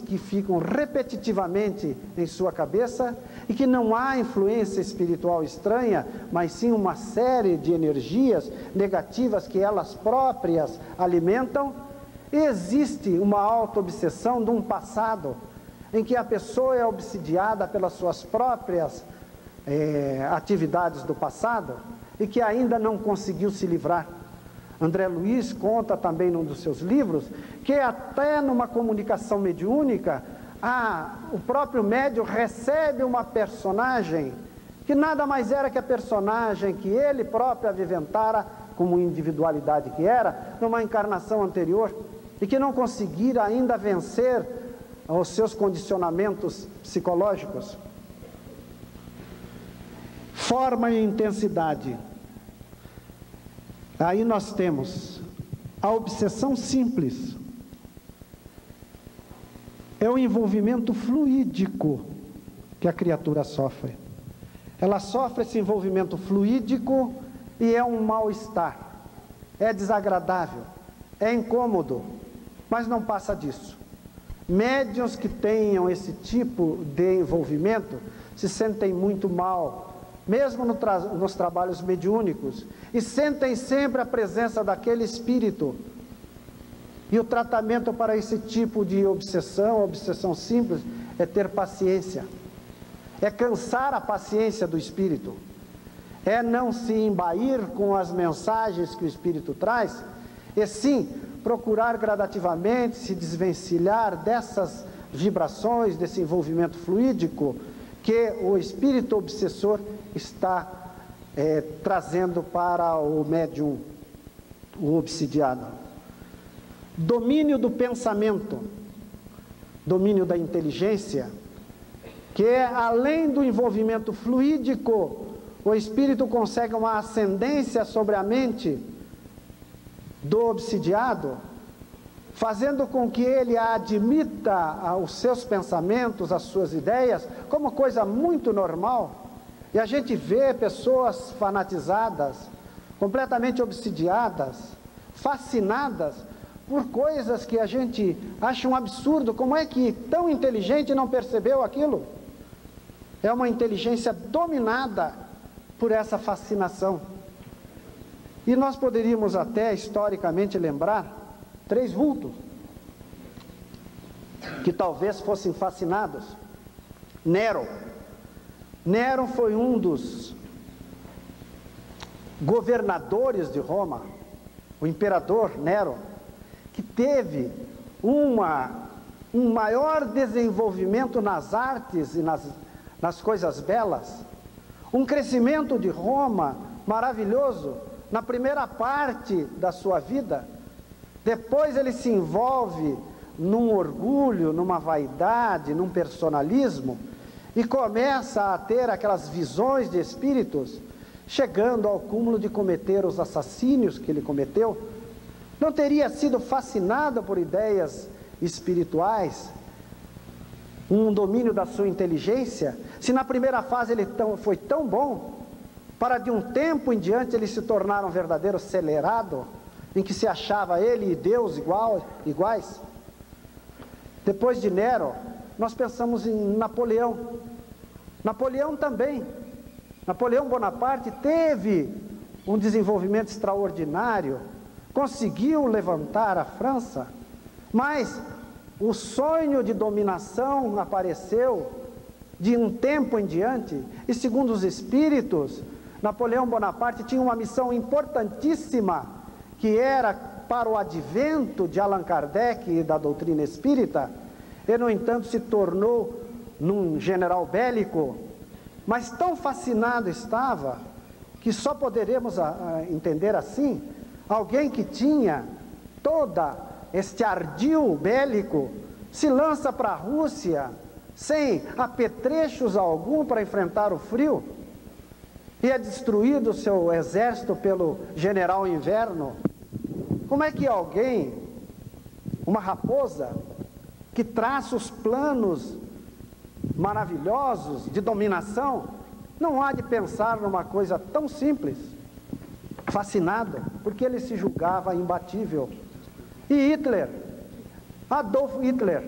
que ficam repetitivamente em sua cabeça e que não há influência espiritual estranha, mas sim uma série de energias negativas que elas próprias alimentam. E existe uma auto-obsessão de um passado, em que a pessoa é obsidiada pelas suas próprias atividades do passado e que ainda não conseguiu se livrar. André Luiz conta também num dos seus livros que até numa comunicação mediúnica, o próprio médium recebe uma personagem que nada mais era que a personagem que ele próprio aviventara como individualidade que era, numa encarnação anterior, e que não conseguira ainda vencer os seus condicionamentos psicológicos. Forma e intensidade. Aí nós temos a obsessão simples, é o envolvimento fluídico que a criatura sofre. Ela sofre esse envolvimento fluídico e é um mal-estar, é desagradável, é incômodo, mas não passa disso. Médiuns que tenham esse tipo de envolvimento se sentem muito mal, mesmo nos trabalhos mediúnicos, e sentem sempre a presença daquele espírito. E o tratamento para esse tipo de obsessão simples, é ter paciência, é cansar a paciência do espírito, é não se embair com as mensagens que o espírito traz, e sim procurar gradativamente se desvencilhar dessas vibrações, desse envolvimento fluídico que o espírito obsessor está trazendo para o médium, o obsidiado. Domínio do pensamento, domínio da inteligência, que é além do envolvimento fluídico, o espírito consegue uma ascendência sobre a mente do obsidiado, fazendo com que ele admita os seus pensamentos, as suas ideias, como coisa muito normal. E a gente vê pessoas fanatizadas, completamente obsidiadas, fascinadas por coisas que a gente acha um absurdo. Como é que tão inteligente não percebeu aquilo? É uma inteligência dominada por essa fascinação. E nós poderíamos até historicamente lembrar 3 vultos que talvez fossem fascinados. Nero foi um dos governadores de Roma, o imperador Nero, que teve um maior desenvolvimento nas artes e nas coisas belas, um crescimento de Roma maravilhoso na primeira parte da sua vida. Depois ele se envolve num orgulho, numa vaidade, num personalismo, e começa a ter aquelas visões de espíritos, chegando ao cúmulo de cometer os assassínios que ele cometeu. Não teria sido fascinado por ideias espirituais, um domínio da sua inteligência, se na primeira fase ele foi tão bom, para de um tempo em diante ele se tornar um verdadeiro acelerado, em que se achava ele e Deus iguais. Depois de Nero, nós pensamos em Napoleão. Napoleão também. Napoleão Bonaparte teve um desenvolvimento extraordinário conseguiu levantar a França, mas o sonho de dominação apareceu de um tempo em diante, e segundo os espíritos, Napoleão Bonaparte tinha uma missão importantíssima, que era para o advento de Allan Kardec e da doutrina espírita. E, no entanto, se tornou num general bélico, mas tão fascinado estava, que só poderemos entender assim, alguém que tinha toda este ardil bélico, se lança para a Rússia, sem apetrechos algum para enfrentar o frio, e é destruído o seu exército pelo general Inverno. Como é que alguém, uma raposa, que traça os planos maravilhosos de dominação, não há de pensar numa coisa tão simples? Fascinado, porque ele se julgava imbatível. E Hitler, Adolf Hitler,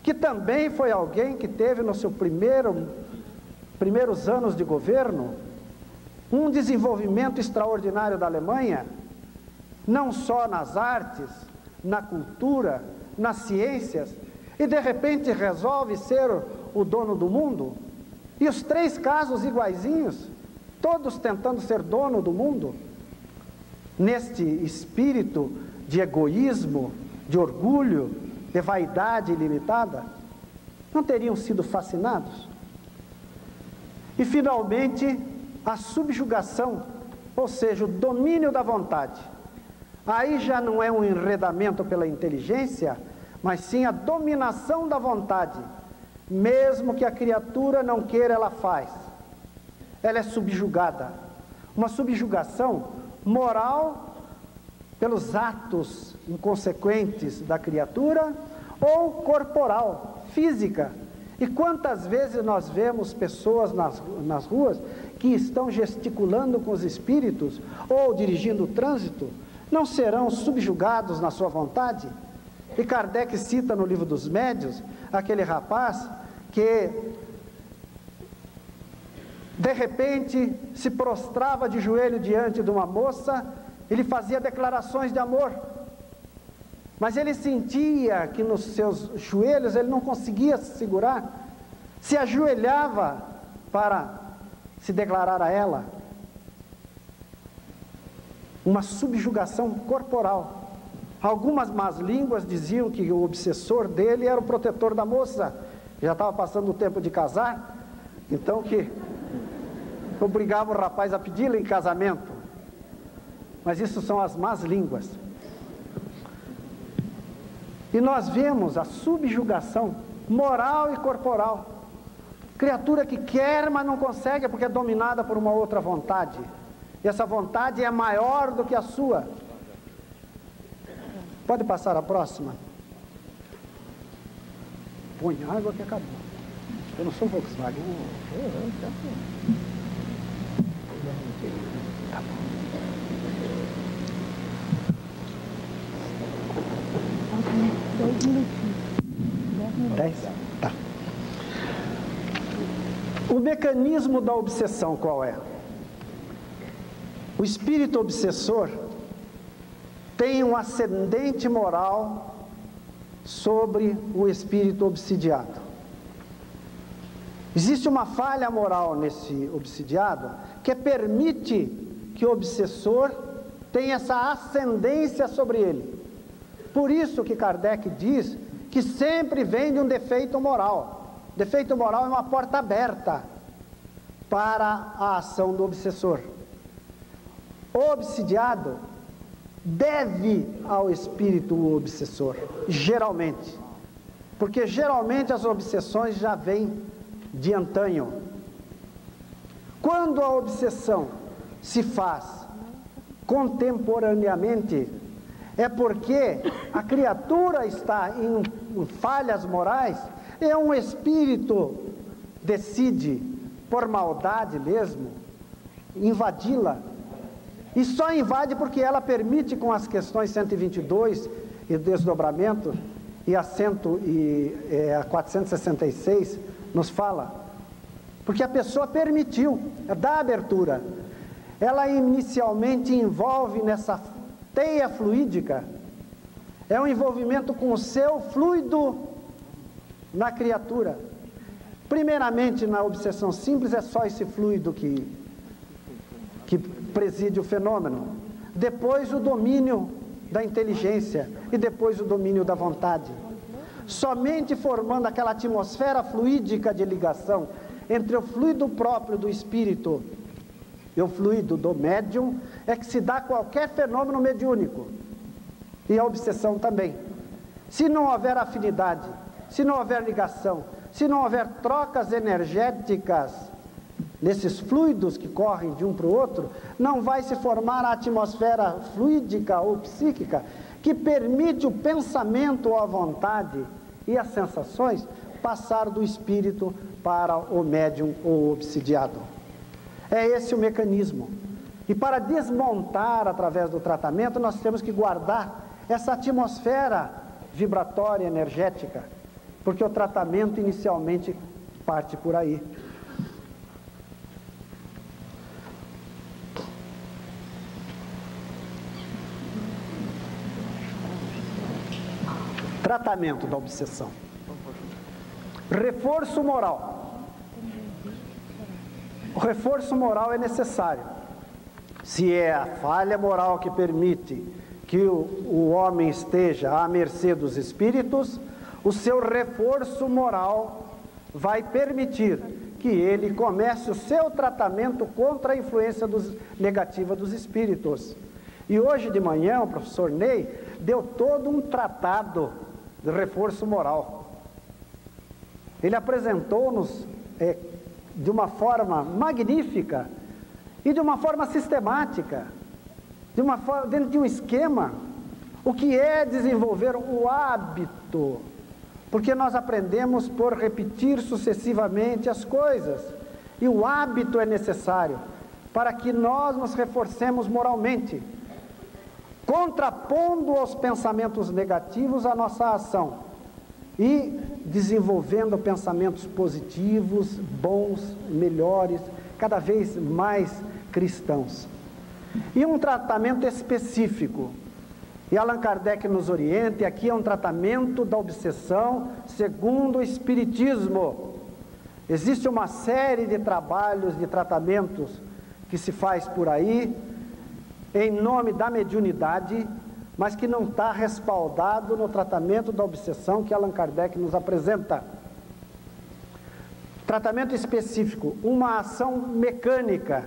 que também foi alguém que teve no seu primeiros anos de governo um desenvolvimento extraordinário da Alemanha, não só nas artes, na cultura, nas ciências, e de repente resolve ser o dono do mundo. E os três casos iguaizinhos, todos tentando ser dono do mundo, neste espírito de egoísmo, de orgulho, de vaidade ilimitada, não teriam sido fascinados? E finalmente, a subjugação, ou seja, o domínio da vontade. Aí já não é um enredamento pela inteligência, mas sim a dominação da vontade. Mesmo que a criatura não queira, ela faz. Ela é subjugada. Uma subjugação moral pelos atos inconsequentes da criatura, ou corporal, física. E quantas vezes nós vemos pessoas nas ruas que estão gesticulando com os espíritos ou dirigindo o trânsito, não serão subjugados na sua vontade? E Kardec cita no Livro dos Médiuns aquele rapaz que de repente se prostrava de joelho diante de uma moça, ele fazia declarações de amor, mas ele sentia que nos seus joelhos ele não conseguia se segurar, se ajoelhava para se declarar a ela. Uma subjugação corporal. Algumas más línguas diziam que o obsessor dele era o protetor da moça, já estava passando o tempo de casar, então que obrigava o rapaz a pedi-la em casamento. Mas isso são as más línguas. E nós vemos a subjugação moral e corporal. Criatura que quer, mas não consegue, porque é dominada por uma outra vontade. E essa vontade é maior do que a sua. Pode passar a próxima? Põe água que acabou. Eu não sou Volkswagen. Tá bom. Dez? Tá. O mecanismo da obsessão qual é? O espírito obsessor tem um ascendente moral sobre o espírito obsidiado. Existe uma falha moral nesse obsidiado que permite que o obsessor tenha essa ascendência sobre ele. Por isso que Kardec diz que sempre vem de um defeito moral. Defeito moral é uma porta aberta para a ação do obsessor. O obsidiado deve ao espírito obsessor, geralmente, porque geralmente as obsessões já vêm de antanho. Quando a obsessão se faz contemporaneamente, é porque a criatura está em falhas morais e um espírito decide, por maldade mesmo, invadi-la. E só invade porque ela permite, com as questões 122 e desdobramento, e a 466 nos fala, porque a pessoa permitiu, dá abertura. Ela inicialmente envolve nessa Teia fluídica é um envolvimento com o seu fluido na criatura. Primeiramente, na obsessão simples, é só esse fluido que preside o fenômeno. Depois, o domínio da inteligência e depois o domínio da vontade. Somente formando aquela atmosfera fluídica de ligação entre o fluido próprio do espírito e o fluido do médium é que se dá qualquer fenômeno mediúnico. E a obsessão também. Se não houver afinidade, se não houver ligação, se não houver trocas energéticas nesses fluidos que correm de um para o outro, não vai se formar a atmosfera fluídica ou psíquica que permite o pensamento ou a vontade e as sensações passar do espírito para o médium ou obsidiado. É esse o mecanismo. E para desmontar através do tratamento, nós temos que guardar essa atmosfera vibratória, energética, porque o tratamento inicialmente parte por aí. Tratamento da obsessão. Reforço moral. O reforço moral é necessário. Se é a falha moral que permite que o homem esteja à mercê dos espíritos, o seu reforço moral vai permitir que ele comece o seu tratamento contra a influência negativa dos espíritos. E hoje de manhã o professor Ney deu todo um tratado de reforço moral. Ele apresentou-nos de uma forma magnífica e de uma forma sistemática, dentro de um esquema, o que é desenvolver o hábito, porque nós aprendemos por repetir sucessivamente as coisas, e o hábito é necessário para que nós nos reforcemos moralmente, contrapondo aos pensamentos negativos a nossa ação e desenvolvendo pensamentos positivos, bons, melhores, cada vez mais cristãos. E um tratamento específico, e Allan Kardec nos orienta, e aqui é um tratamento da obsessão segundo o Espiritismo. Existe uma série de trabalhos, de tratamentos que se faz por aí, em nome da mediunidade, mas que não está respaldado no tratamento da obsessão que Allan Kardec nos apresenta. Tratamento específico, uma ação mecânica.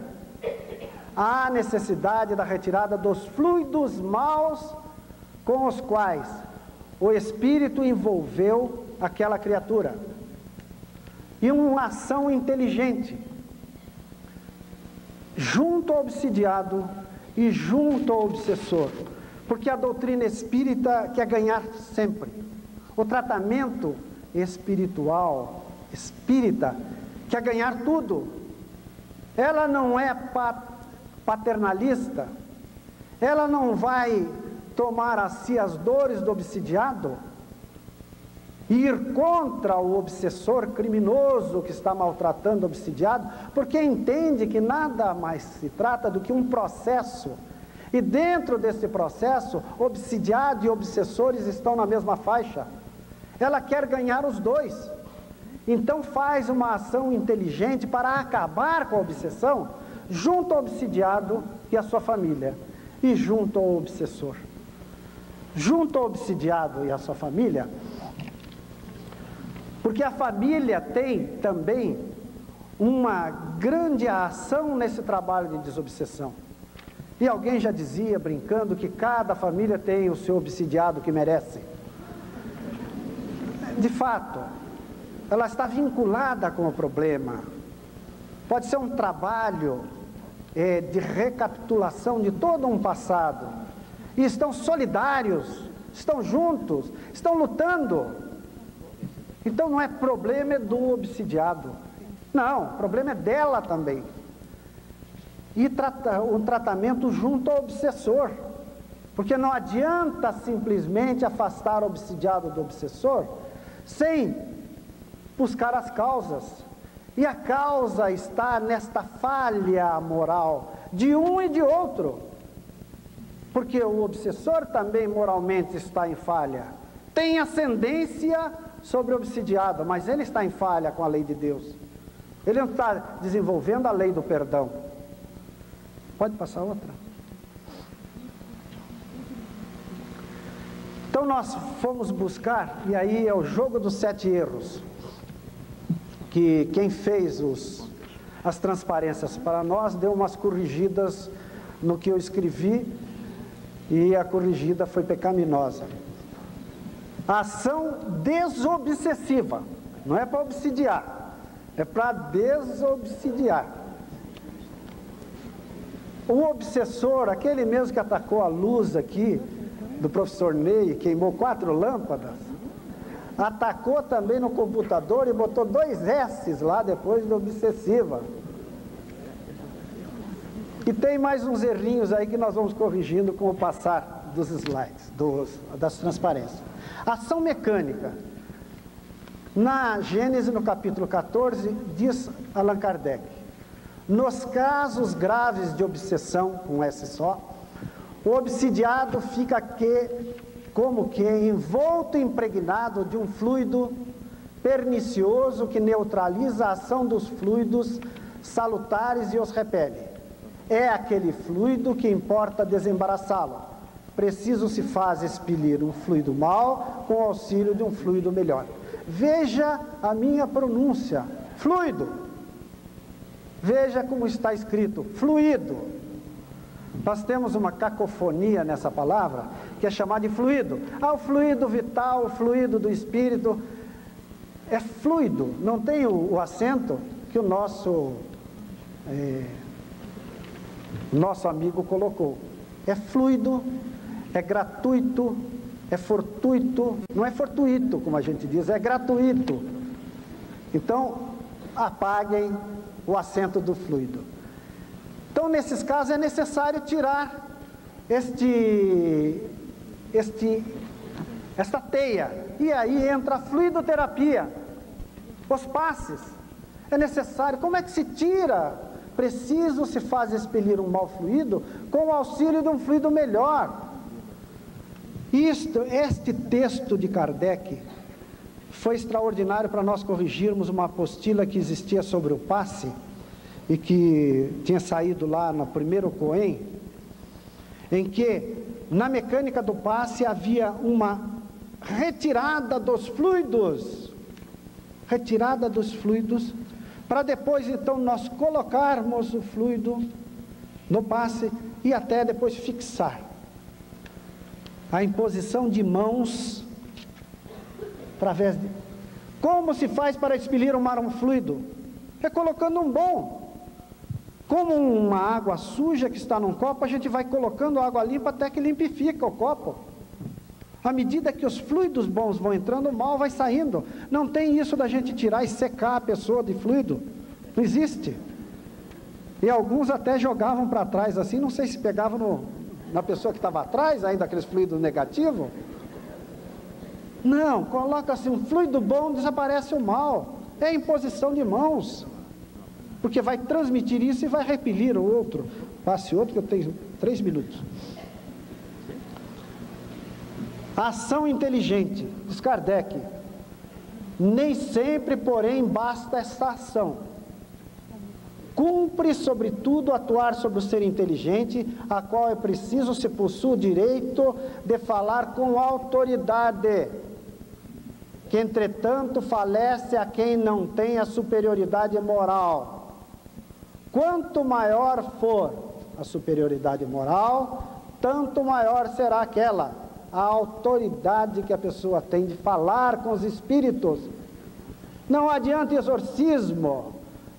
Há necessidade da retirada dos fluidos maus com os quais o espírito envolveu aquela criatura. E uma ação inteligente, junto ao obsidiado e junto ao obsessor, porque a doutrina espírita quer ganhar sempre. O tratamento espiritual, espírita, quer ganhar tudo. Ela não é paternalista, ela não vai tomar a si as dores do obsidiado e ir contra o obsessor criminoso que está maltratando o obsidiado, porque entende que nada mais se trata do que um processo, e dentro desse processo, obsidiado e obsessores estão na mesma faixa. Ela quer ganhar os dois, então faz uma ação inteligente para acabar com a obsessão, junto ao obsidiado e à sua família, e junto ao obsessor. Junto ao obsidiado e à sua família, porque a família tem também uma grande ação nesse trabalho de desobsessão. E alguém já dizia, brincando, que cada família tem o seu obsidiado que merece. De fato, ela está vinculada com o problema. Pode ser um trabalho de recapitulação de todo um passado. E estão solidários, estão juntos, estão lutando. Então não é problema do obsidiado. Não, o problema é dela também. E um tratamento junto ao obsessor. Porque não adianta simplesmente afastar o obsidiado do obsessor sem buscar as causas. E a causa está nesta falha moral de um e de outro. porque o obsessor também moralmente está em falha. Tem ascendência sobre o obsidiado, mas ele está em falha com a lei de Deus. Ele não está desenvolvendo a lei do perdão. Pode passar outra? Então nós fomos buscar, e aí é o jogo dos 7 erros, que quem fez as transparências para nós deu umas corrigidas no que eu escrevi, e a corrigida foi pecaminosa. Ação desobsessiva, não é para obsidiar, é para desobsidiar. O obsessor, aquele mesmo que atacou a luz aqui, do professor Ney, queimou 4 lâmpadas, atacou também no computador e botou 2 S's lá depois de obsessiva. E tem mais uns errinhos aí que nós vamos corrigindo com o passar dos slides, das transparências. Ação mecânica. Na Gênesis, no capítulo 14, diz Allan Kardec: nos casos graves de obsessão, com S só, o obsidiado fica como que envolto e impregnado de um fluido pernicioso que neutraliza a ação dos fluidos salutares e os repele. É aquele fluido que importa desembaraçá-lo. Preciso se faz expelir um fluido mau com o auxílio de um fluido melhor. Veja a minha pronúncia, fluido. Veja como está escrito, fluido. Nós temos uma cacofonia nessa palavra, que é chamada de fluido. O fluido vital, o fluido do espírito, é fluido, não tem o acento que o nosso amigo colocou. É fluido, é gratuito, é fortuito, não é fortuito, como a gente diz, é gratuito. Então, apaguem o acento do fluido. Então, nesses casos, é necessário tirar esta teia. E aí entra a fluidoterapia, os passes. É necessário. Como é que se tira? Preciso se faz expelir um mau fluido com o auxílio de um fluido melhor. Este texto de Kardec foi extraordinário para nós corrigirmos uma apostila que existia sobre o passe, e que tinha saído lá no primeiro Cohen, em que na mecânica do passe havia uma retirada dos fluidos, para depois então nós colocarmos o fluido no passe e até depois fixar. A imposição de mãos através de... Como se faz para expelir um fluido? É colocando um bom. Como uma água suja que está num copo, a gente vai colocando água limpa até que limpifica o copo. À medida que os fluidos bons vão entrando, o mal vai saindo. Não tem isso da gente tirar e secar a pessoa de fluido. Não existe. E alguns até jogavam para trás assim, não sei se pegavam na pessoa que estava atrás, ainda aqueles fluidos negativos. Não, coloca assim um fluido bom, desaparece o mal. É imposição de mãos. Porque vai transmitir isso e vai repelir o outro. Passe outro que eu tenho 3 minutos. Ação inteligente, diz Kardec. Nem sempre, porém, basta esta ação. Cumpre, sobretudo, atuar sobre o ser inteligente, a qual é preciso se possui o direito de falar com autoridade, que, entretanto, falece a quem não tem a superioridade moral. Quanto maior for a superioridade moral, tanto maior será a autoridade que a pessoa tem de falar com os espíritos. Não adianta exorcismo,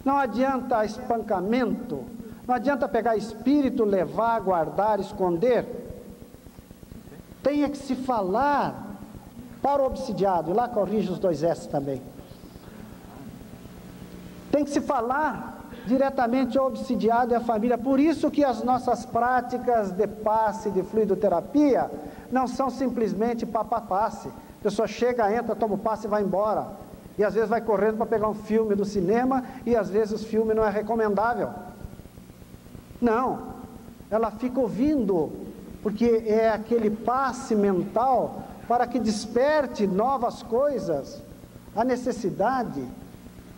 não adianta espancamento, não adianta pegar espírito, levar, guardar, esconder. Tem que se falar para o obsidiado, e lá corrige os 2 S também. Tem que se falar diretamente ao obsidiado e à família. Por isso que as nossas práticas de passe, de fluidoterapia, não são simplesmente passe. A pessoa chega, entra, toma o passe e vai embora. E às vezes vai correndo para pegar um filme do cinema, e às vezes o filme não é recomendável. Não, ela fica ouvindo porque é aquele passe mental para que desperte novas coisas, a necessidade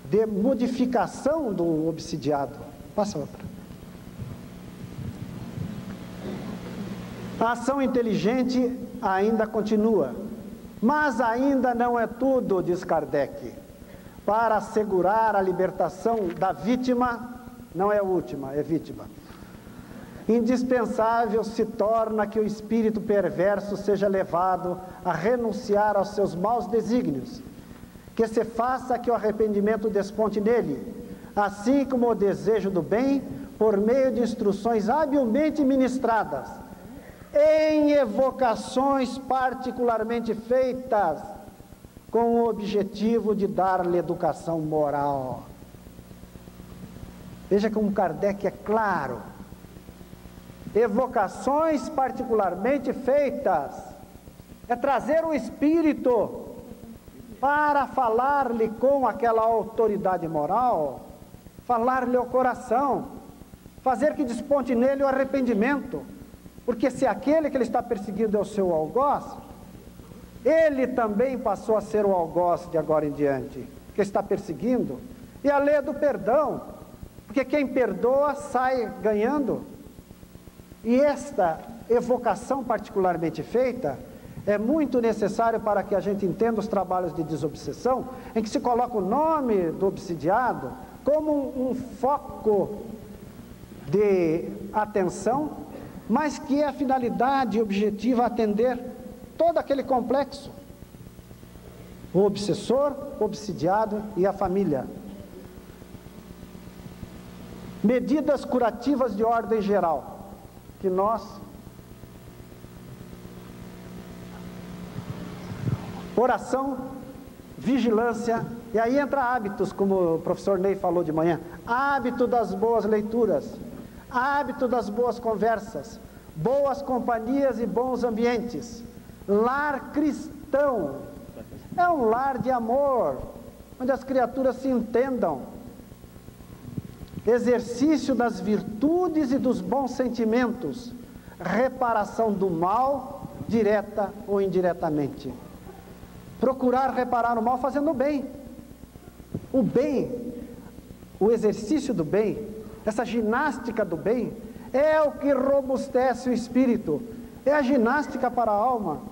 de modificação do obsidiado. Passa outra. A ação inteligente ainda continua, mas ainda não é tudo, diz Kardec. Para assegurar a libertação da vítima, não é a última, é vítima. Indispensável se torna que o espírito perverso seja levado a renunciar aos seus maus desígnios, que se faça que o arrependimento desponte nele, assim como o desejo do bem, por meio de instruções habilmente ministradas, em evocações particularmente feitas, com o objetivo de dar-lhe educação moral. Veja como Kardec é claro. Evocações particularmente feitas é trazer o espírito para falar-lhe com aquela autoridade moral, falar-lhe ao coração, fazer que desponte nele o arrependimento, porque se aquele que ele está perseguindo é o seu algoz, ele também passou a ser o algoz de agora em diante, que está perseguindo, e a lei do perdão, porque quem perdoa sai ganhando. E esta evocação particularmente feita é muito necessário para que a gente entenda os trabalhos de desobsessão, em que se coloca o nome do obsidiado como um foco de atenção, mas que é a finalidade objetiva atender todo aquele complexo, o obsessor, o obsidiado e a família. Medidas curativas de ordem geral, que nós, oração, vigilância, e aí entra hábitos, como o professor Ney falou de manhã, hábito das boas leituras, hábito das boas conversas, boas companhias e bons ambientes. Lar cristão é um lar de amor, onde as criaturas se entendam. Exercício das virtudes e dos bons sentimentos, reparação do mal, direta ou indiretamente. Procurar reparar o mal fazendo o bem. O bem, o exercício do bem, essa ginástica do bem, é o que robustece o espírito, é a ginástica para a alma,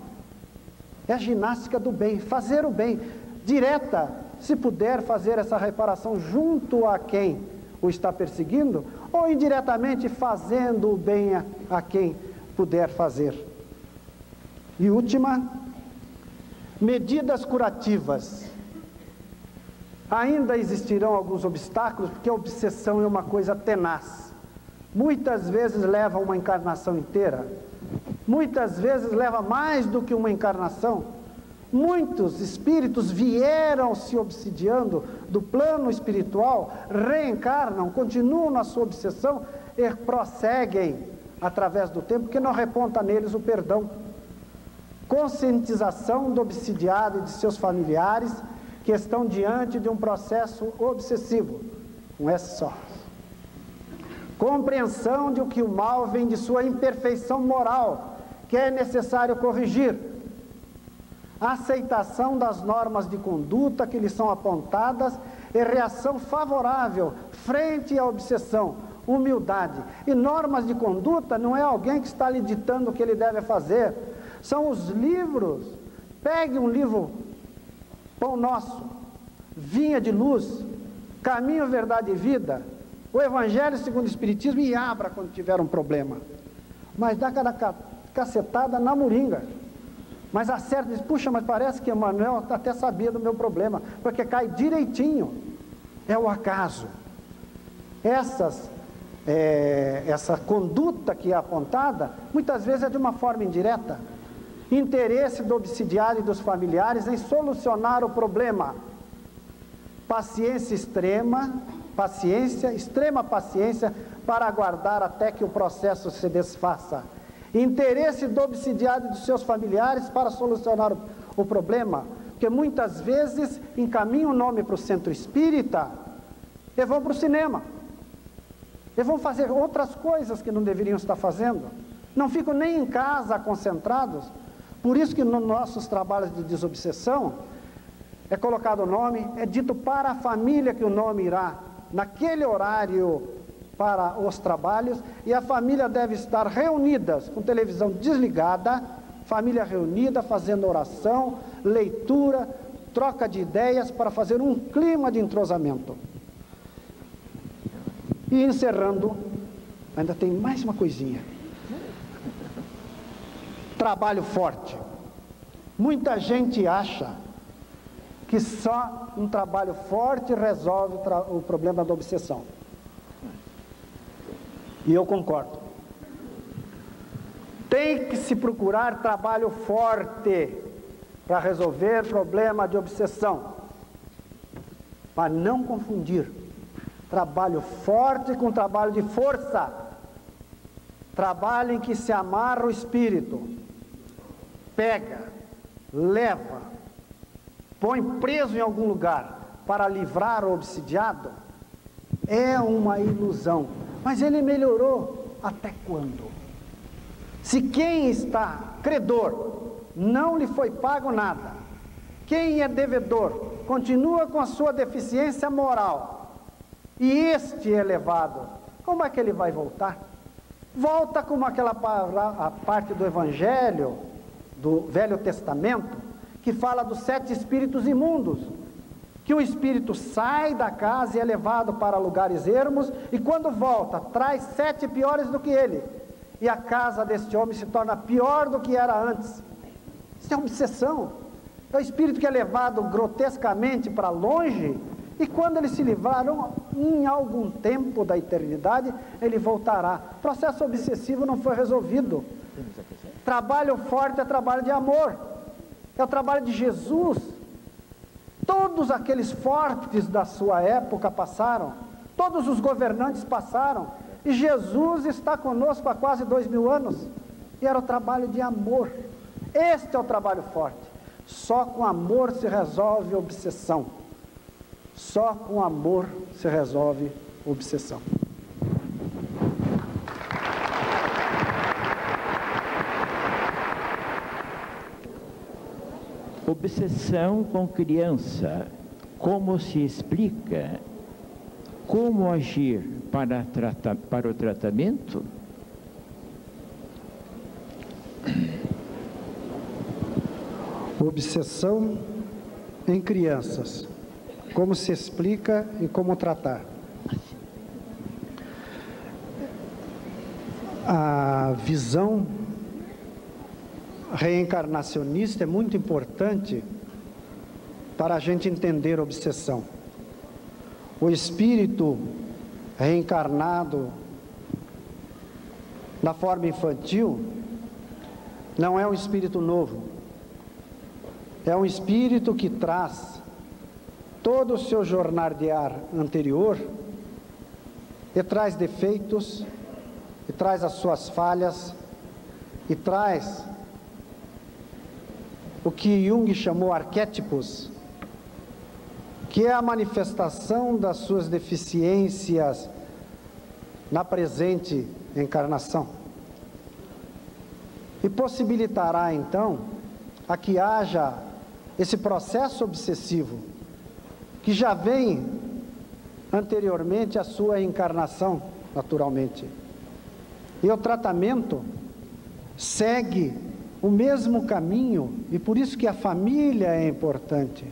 é a ginástica do bem, fazer o bem, direta, se puder fazer essa reparação junto a quem o está perseguindo, ou indiretamente fazendo o bem a quem puder fazer. E última, medidas curativas. Ainda existirão alguns obstáculos, porque a obsessão é uma coisa tenaz. Muitas vezes leva uma encarnação inteira, muitas vezes leva mais do que uma encarnação. Muitos espíritos vieram se obsidiando do plano espiritual, reencarnam, continuam na sua obsessão e prosseguem através do tempo, que não reponta neles o perdão. Conscientização do obsidiado e de seus familiares que estão diante de um processo obsessivo, com S só. Compreensão de que o mal vem de sua imperfeição moral, que é necessário corrigir. Aceitação das normas de conduta que lhes são apontadas e reação favorável frente à obsessão, humildade. E normas de conduta não é alguém que está lhe ditando o que ele deve fazer, são os livros. Pegue um livro, Pão Nosso, Vinha de Luz, Caminho, Verdade e Vida, o Evangelho segundo o Espiritismo, e abra quando tiver um problema. Mas dá cada cacetada na moringa. Mas acerta e diz, puxa, mas parece que Emmanuel até sabia do meu problema, porque cai direitinho. É o acaso. Essa conduta que é apontada, muitas vezes é de uma forma indireta. Interesse do obsidiado e dos familiares em solucionar o problema. Extrema paciência para aguardar até que o processo se desfaça. Interesse do obsidiado e dos seus familiares para solucionar o problema, porque muitas vezes encaminham o nome para o centro espírita e vão para o cinema, e vão fazer outras coisas que não deveriam estar fazendo. não ficam nem em casa concentrados. Por isso que nos nossos trabalhos de desobsessão, é colocado o nome, é dito para a família que o nome irá, naquele horário para os trabalhos, e a família deve estar reunida, com televisão desligada, família reunida, fazendo oração, leitura, troca de ideias, para fazer um clima de entrosamento. E encerrando, ainda tem mais uma coisinha. Trabalho forte. Muita gente acha que só um trabalho forte resolve o problema da obsessão. E eu concordo. Tem que se procurar trabalho forte para resolver problema de obsessão. Mas não confundir trabalho forte com trabalho de força. Trabalho em que se amarra o espírito, pega, leva, põe preso em algum lugar para livrar o obsidiado, é uma ilusão. Mas ele melhorou até quando? Se quem está credor não lhe foi pago nada, quem é devedor continua com a sua deficiência moral, e este é levado, como é que ele vai voltar? Volta como aquela a parte do Evangelho, do Velho Testamento, que fala dos 7 espíritos imundos, que o espírito sai da casa e é levado para lugares ermos, e quando volta, traz 7 piores do que ele, e a casa deste homem se torna pior do que era antes. Isso é obsessão. É o espírito que é levado grotescamente para longe, e quando ele se livrar, em algum tempo da eternidade, ele voltará. O processo obsessivo não foi resolvido. Trabalho forte é trabalho de amor, é o trabalho de Jesus. Todos aqueles fortes da sua época passaram, todos os governantes passaram, e Jesus está conosco há quase 2000 anos, e era o trabalho de amor. Este é o trabalho forte. Só com amor se resolve a obsessão. Só com amor se resolve a obsessão. Obsessão com criança. Como se explica? Como agir para o tratamento? Obsessão em crianças. Como se explica e como tratar? A visão reencarnacionista é muito importante para a gente entender a obsessão. O espírito reencarnado na forma infantil não é um espírito novo, é um espírito que traz todo o seu jornadear anterior, e traz defeitos, e traz as suas falhas, e traz o que Jung chamou arquétipos, que é a manifestação das suas deficiências na presente encarnação. E possibilitará então a que haja esse processo obsessivo que já vem anteriormente à sua encarnação, naturalmente. E o tratamento segue o mesmo caminho, e por isso que a família é importante,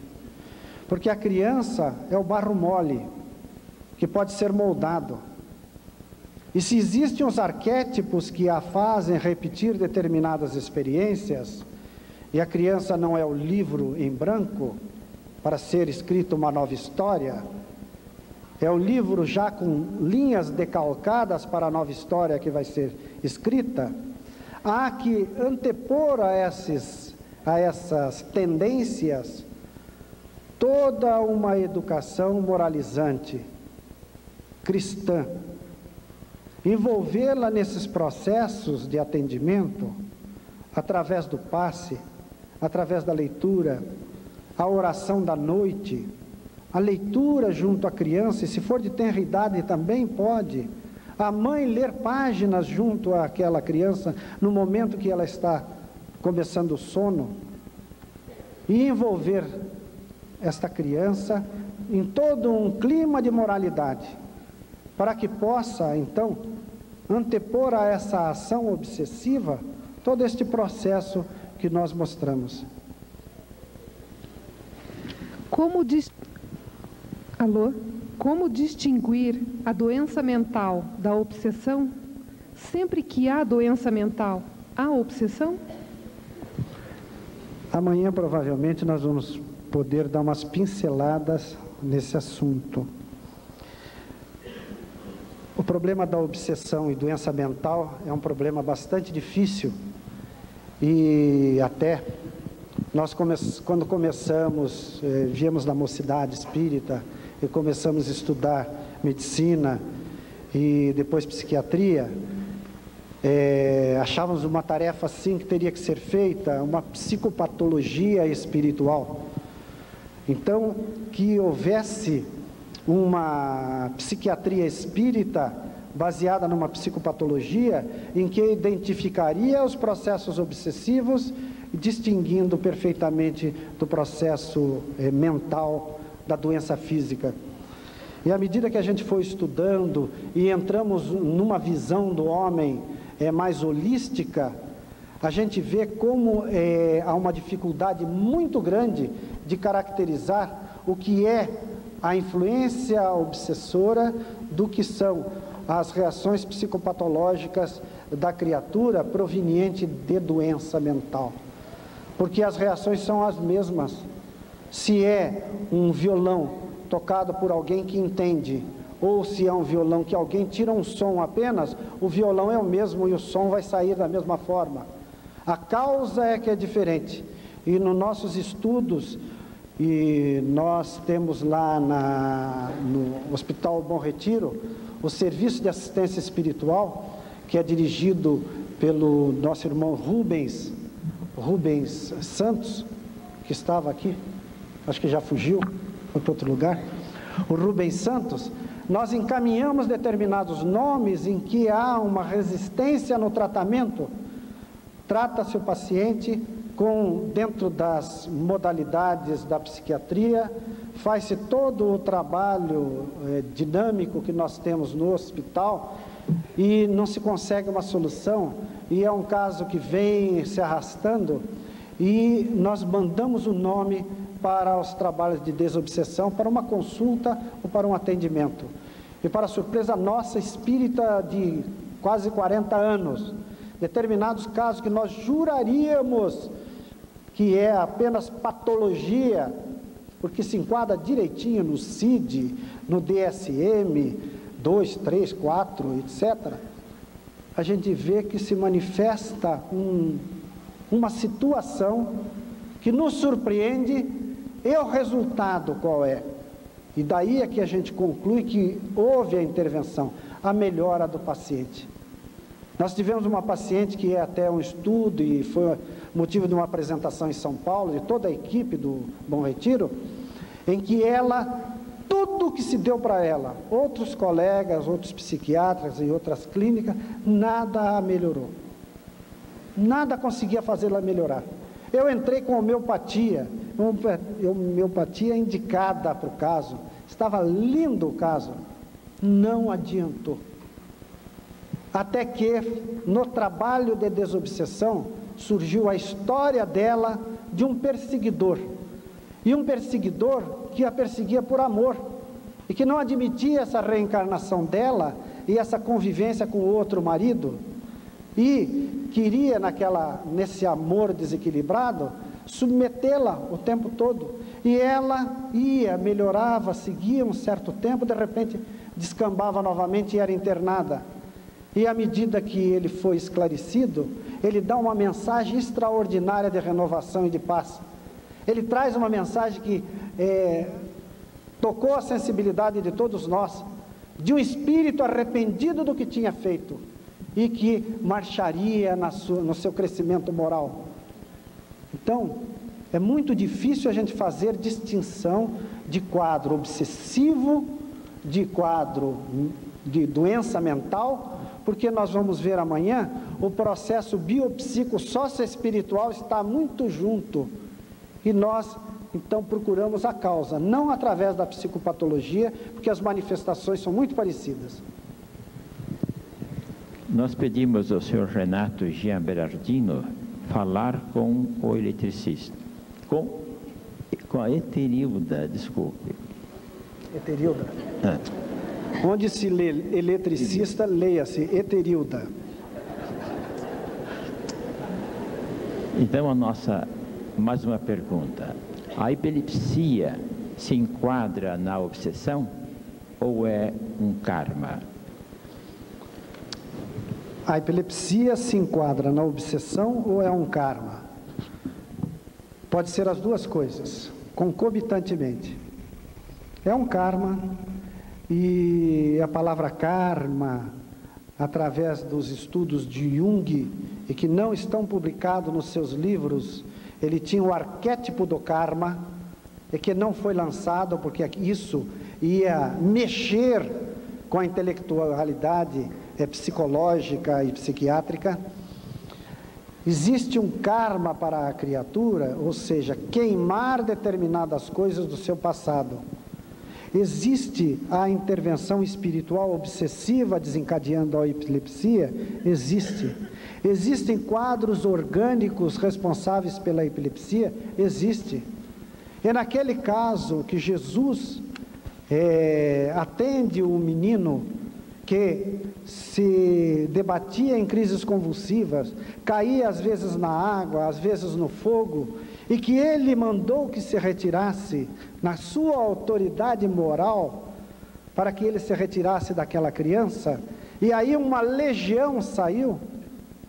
porque a criança é o barro mole, que pode ser moldado. E se existem os arquétipos que a fazem repetir determinadas experiências, e a criança não é o livro em branco para ser escrita uma nova história, é o livro já com linhas decalcadas para a nova história que vai ser escrita, há que antepor a essas tendências toda uma educação moralizante, cristã, envolvê-la nesses processos de atendimento, através do passe, através da leitura, a oração da noite, a leitura junto à criança, e se for de tenra idade também pode, A mãe ler páginas junto àquela criança no momento que ela está começando o sono e envolver esta criança em todo um clima de moralidade, para que possa, então, antepor a essa ação obsessiva todo este processo que nós mostramos. Como distinguir a doença mental da obsessão? Sempre que há doença mental, há obsessão? Amanhã, provavelmente, nós vamos poder dar umas pinceladas nesse assunto. O problema da obsessão e doença mental é um problema bastante difícil e até nós quando começamos, viemos da mocidade espírita e começamos a estudar medicina e depois psiquiatria, achávamos uma tarefa assim que teria que ser feita, uma psicopatologia espiritual. Então, que houvesse uma psiquiatria espírita baseada numa psicopatologia em que identificaria os processos obsessivos, distinguindo perfeitamente do processo mental da doença física. E à medida que a gente foi estudando e entramos numa visão do homem mais holística, a gente vê como há uma dificuldade muito grande de caracterizar o que é a influência obsessora do que são as reações psicopatológicas da criatura proveniente de doença mental. Porque as reações são as mesmas. Se é um violão tocado por alguém que entende, ou se é um violão que alguém tira um som apenas, o violão é o mesmo e o som vai sair da mesma forma. A causa é que é diferente. E nos nossos estudos, e nós temos lá no Hospital Bom Retiro, o serviço de assistência espiritual, que é dirigido pelo nosso irmão Rubens Santos, que estava aqui, acho que já fugiu, foi para outro lugar. O Rubens Santos, nós encaminhamos determinados nomes em que há uma resistência no tratamento. Trata-se o paciente dentro das modalidades da psiquiatria, faz-se todo o trabalho dinâmico que nós temos no hospital e não se consegue uma solução, e é um caso que vem se arrastando, e nós mandamos o nome para os trabalhos de desobsessão, para uma consulta ou para um atendimento. E para surpresa nossa, espírita de quase 40 anos, determinados casos que nós juraríamos que é apenas patologia, porque se enquadra direitinho no CID, no DSM 2, 3, 4, etc., a gente vê que se manifesta uma situação que nos surpreende. E o resultado qual é? E daí é que a gente conclui que houve a intervenção, a melhora do paciente. Nós tivemos uma paciente que é até um estudo e foi motivo de uma apresentação em São Paulo, de toda a equipe do Bom Retiro, em que tudo que se deu para ela, outros colegas, outros psiquiatras em outras clínicas, nada a melhorou. Nada conseguia fazê-la melhorar. Eu entrei com homeopatia indicada para o caso, estava lindo o caso, não adiantou. Até que, no trabalho de desobsessão, surgiu a história dela de um perseguidor. E um perseguidor que a perseguia por amor, e que não admitia essa reencarnação dela e essa convivência com o outro marido, e queria, nesse amor desequilibrado, submetê-la o tempo todo. E ela ia, melhorava, seguia um certo tempo, de repente descambava novamente e era internada. E à medida que ele foi esclarecido, ele dá uma mensagem extraordinária de renovação e de paz. Ele traz uma mensagem que tocou a sensibilidade de todos nós, de um espírito arrependido do que tinha feito e que marcharia no seu crescimento moral. Então, é muito difícil a gente fazer distinção de quadro obsessivo, de quadro de doença mental, porque nós vamos ver amanhã, o processo biopsico-socioespiritual está muito junto, e nós, então, procuramos a causa, não através da psicopatologia, porque as manifestações são muito parecidas. Nós pedimos ao senhor Renato Jean Berardino falar com o eletricista, com a Eterilda, desculpe. Eterilda? Onde se lê eletricista, leia-se Eterilda. Então, mais uma pergunta. A epilepsia se enquadra na obsessão ou é um karma? A epilepsia se enquadra na obsessão ou é um karma? Pode ser as duas coisas, concomitantemente. É um karma, e a palavra karma, através dos estudos de Jung, e que não estão publicados nos seus livros, ele tinha o arquétipo do karma, e que não foi lançado porque isso ia mexer com a intelectualidade psicológica e psiquiátrica. Existe um karma para a criatura, ou seja, queimar determinadas coisas do seu passado. Existe a intervenção espiritual obsessiva desencadeando a epilepsia? Existe. Existem quadros orgânicos responsáveis pela epilepsia? Existe. E naquele caso que Jesus atende o menino que se debatia em crises convulsivas, caía às vezes na água, às vezes no fogo, e que ele mandou que se retirasse na sua autoridade moral, para que ele se retirasse daquela criança, e aí uma legião saiu,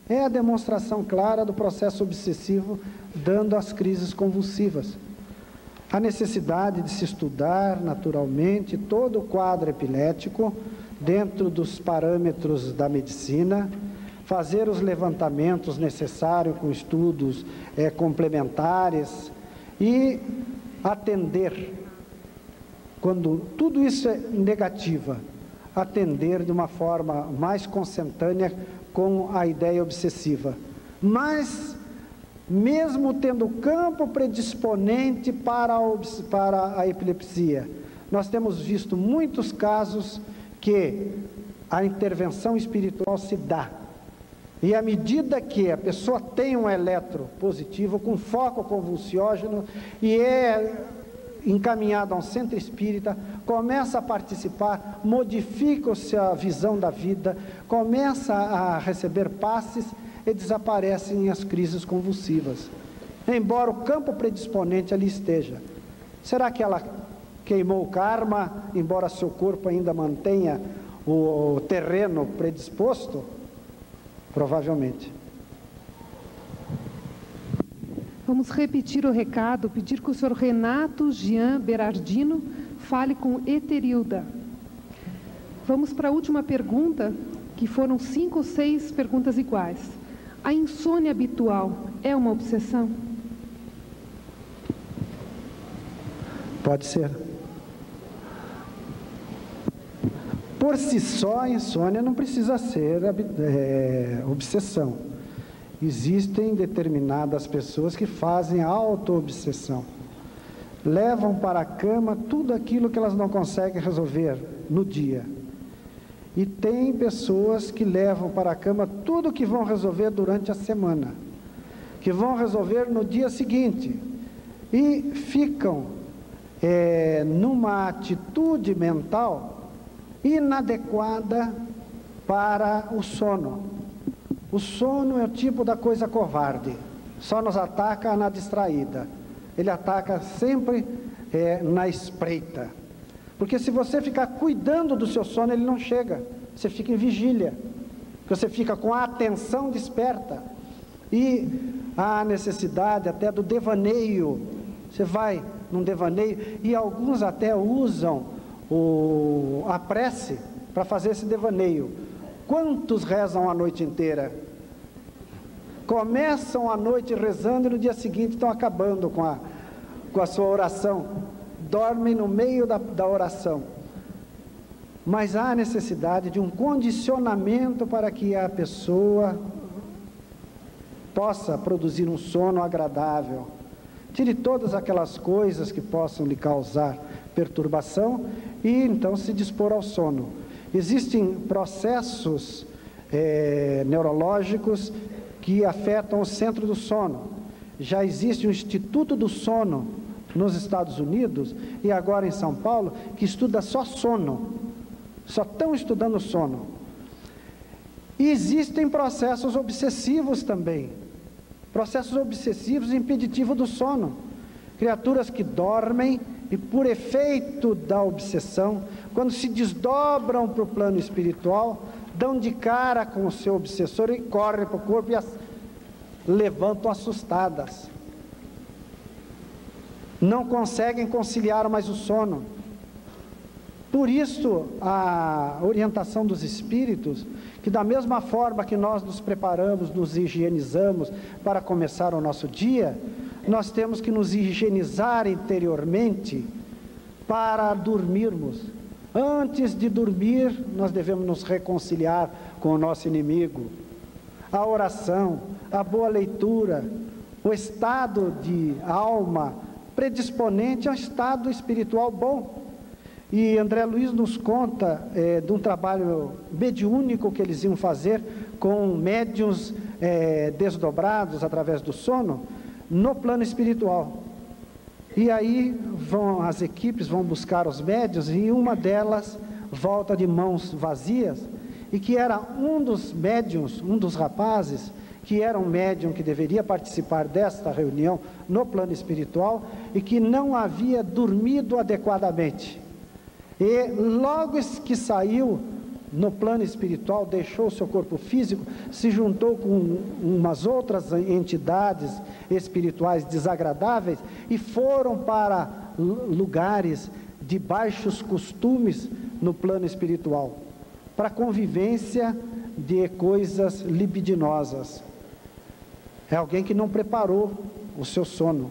é a demonstração clara do processo obsessivo dando as crises convulsivas. A necessidade de se estudar naturalmente todo o quadro epilético, dentro dos parâmetros da medicina, fazer os levantamentos necessários com estudos complementares e atender, quando tudo isso é negativa, atender de uma forma mais consentânea com a ideia obsessiva. Mas, mesmo tendo campo predisponente para a epilepsia, nós temos visto muitos casos que a intervenção espiritual se dá, e à medida que a pessoa tem um eletro positivo com foco convulsiógeno e é encaminhado a um centro espírita, começa a participar, modifica-se a visão da vida, começa a receber passes e desaparecem as crises convulsivas, embora o campo predisponente ali esteja. Será que ela queimou o karma, embora seu corpo ainda mantenha o terreno predisposto? Provavelmente. Vamos repetir o recado, pedir que o senhor Renato Jean Berardino fale com Eterilda. Vamos para a última pergunta, que foram 5 ou 6 perguntas iguais. A insônia habitual é uma obsessão? Pode ser. Por si só, a insônia não precisa ser obsessão. Existem determinadas pessoas que fazem auto-obsessão. Levam para a cama tudo aquilo que elas não conseguem resolver no dia. E tem pessoas que levam para a cama tudo que vão resolver durante a semana, que vão resolver no dia seguinte, e ficam numa atitude mental inadequada para o sono. O sono é o tipo da coisa covarde, só nos ataca na distraída, ele ataca sempre na espreita, porque se você ficar cuidando do seu sono, ele não chega, você fica em vigília, você fica com a atenção desperta, e a necessidade até do devaneio, você vai num devaneio, e alguns até usam a prece para fazer esse devaneio. Quantos rezam a noite inteira? Começam a noite rezando e no dia seguinte estão acabando com a sua oração, dormem no meio da oração. mas há necessidade de um condicionamento para que a pessoa possa produzir um sono agradável. Tire todas aquelas coisas que possam lhe causar perturbação e então se dispor ao sono. Existem processos neurológicos que afetam o centro do sono. Já existe um Instituto do Sono nos Estados Unidos e agora em São Paulo, que estuda só sono. Só estão estudando sono. E existem processos obsessivos também. Processos obsessivos impeditivos do sono. Criaturas que dormem e por efeito da obsessão, quando se desdobram para o plano espiritual, dão de cara com o seu obsessor e correm para o corpo e levantam assustadas. Não conseguem conciliar mais o sono. Por isso, a orientação dos espíritos, que da mesma forma que nós nos preparamos, nos higienizamos para começar o nosso dia, nós temos que nos higienizar interiormente para dormirmos. Antes de dormir, nós devemos nos reconciliar com o nosso inimigo. A oração, a boa leitura, o estado de alma predisponente a um estado espiritual bom. E André Luiz nos conta de um trabalho mediúnico que eles iam fazer com médiuns desdobrados através do sono no plano espiritual. E aí as equipes vão buscar os médiuns e uma delas volta de mãos vazias, e que era um dos médiuns, um dos rapazes, que era um médium que deveria participar desta reunião no plano espiritual e que não havia dormido adequadamente. E logo que saiu no plano espiritual, deixou o seu corpo físico, se juntou com umas outras entidades espirituais desagradáveis e foram para lugares de baixos costumes no plano espiritual, para convivência de coisas libidinosas. É alguém que não preparou o seu sono.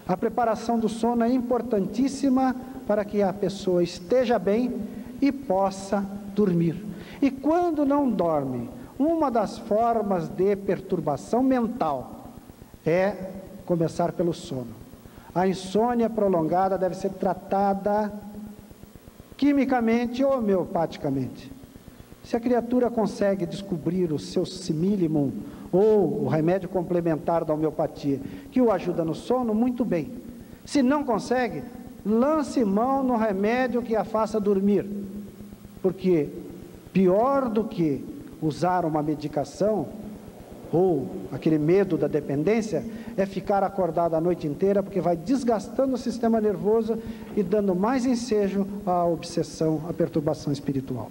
A preparação do sono é importantíssima para que a pessoa esteja bem e possa dormir. E quando não dorme, uma das formas de perturbação mental é começar pelo sono. A insônia prolongada deve ser tratada quimicamente ou homeopaticamente. Se a criatura consegue descobrir o seu similimum ou o remédio complementar da homeopatia que o ajuda no sono, muito bem. Se não consegue, lance mão no remédio que a faça dormir, porque pior do que usar uma medicação ou aquele medo da dependência é ficar acordado a noite inteira, porque vai desgastando o sistema nervoso e dando mais ensejo à obsessão, à perturbação espiritual.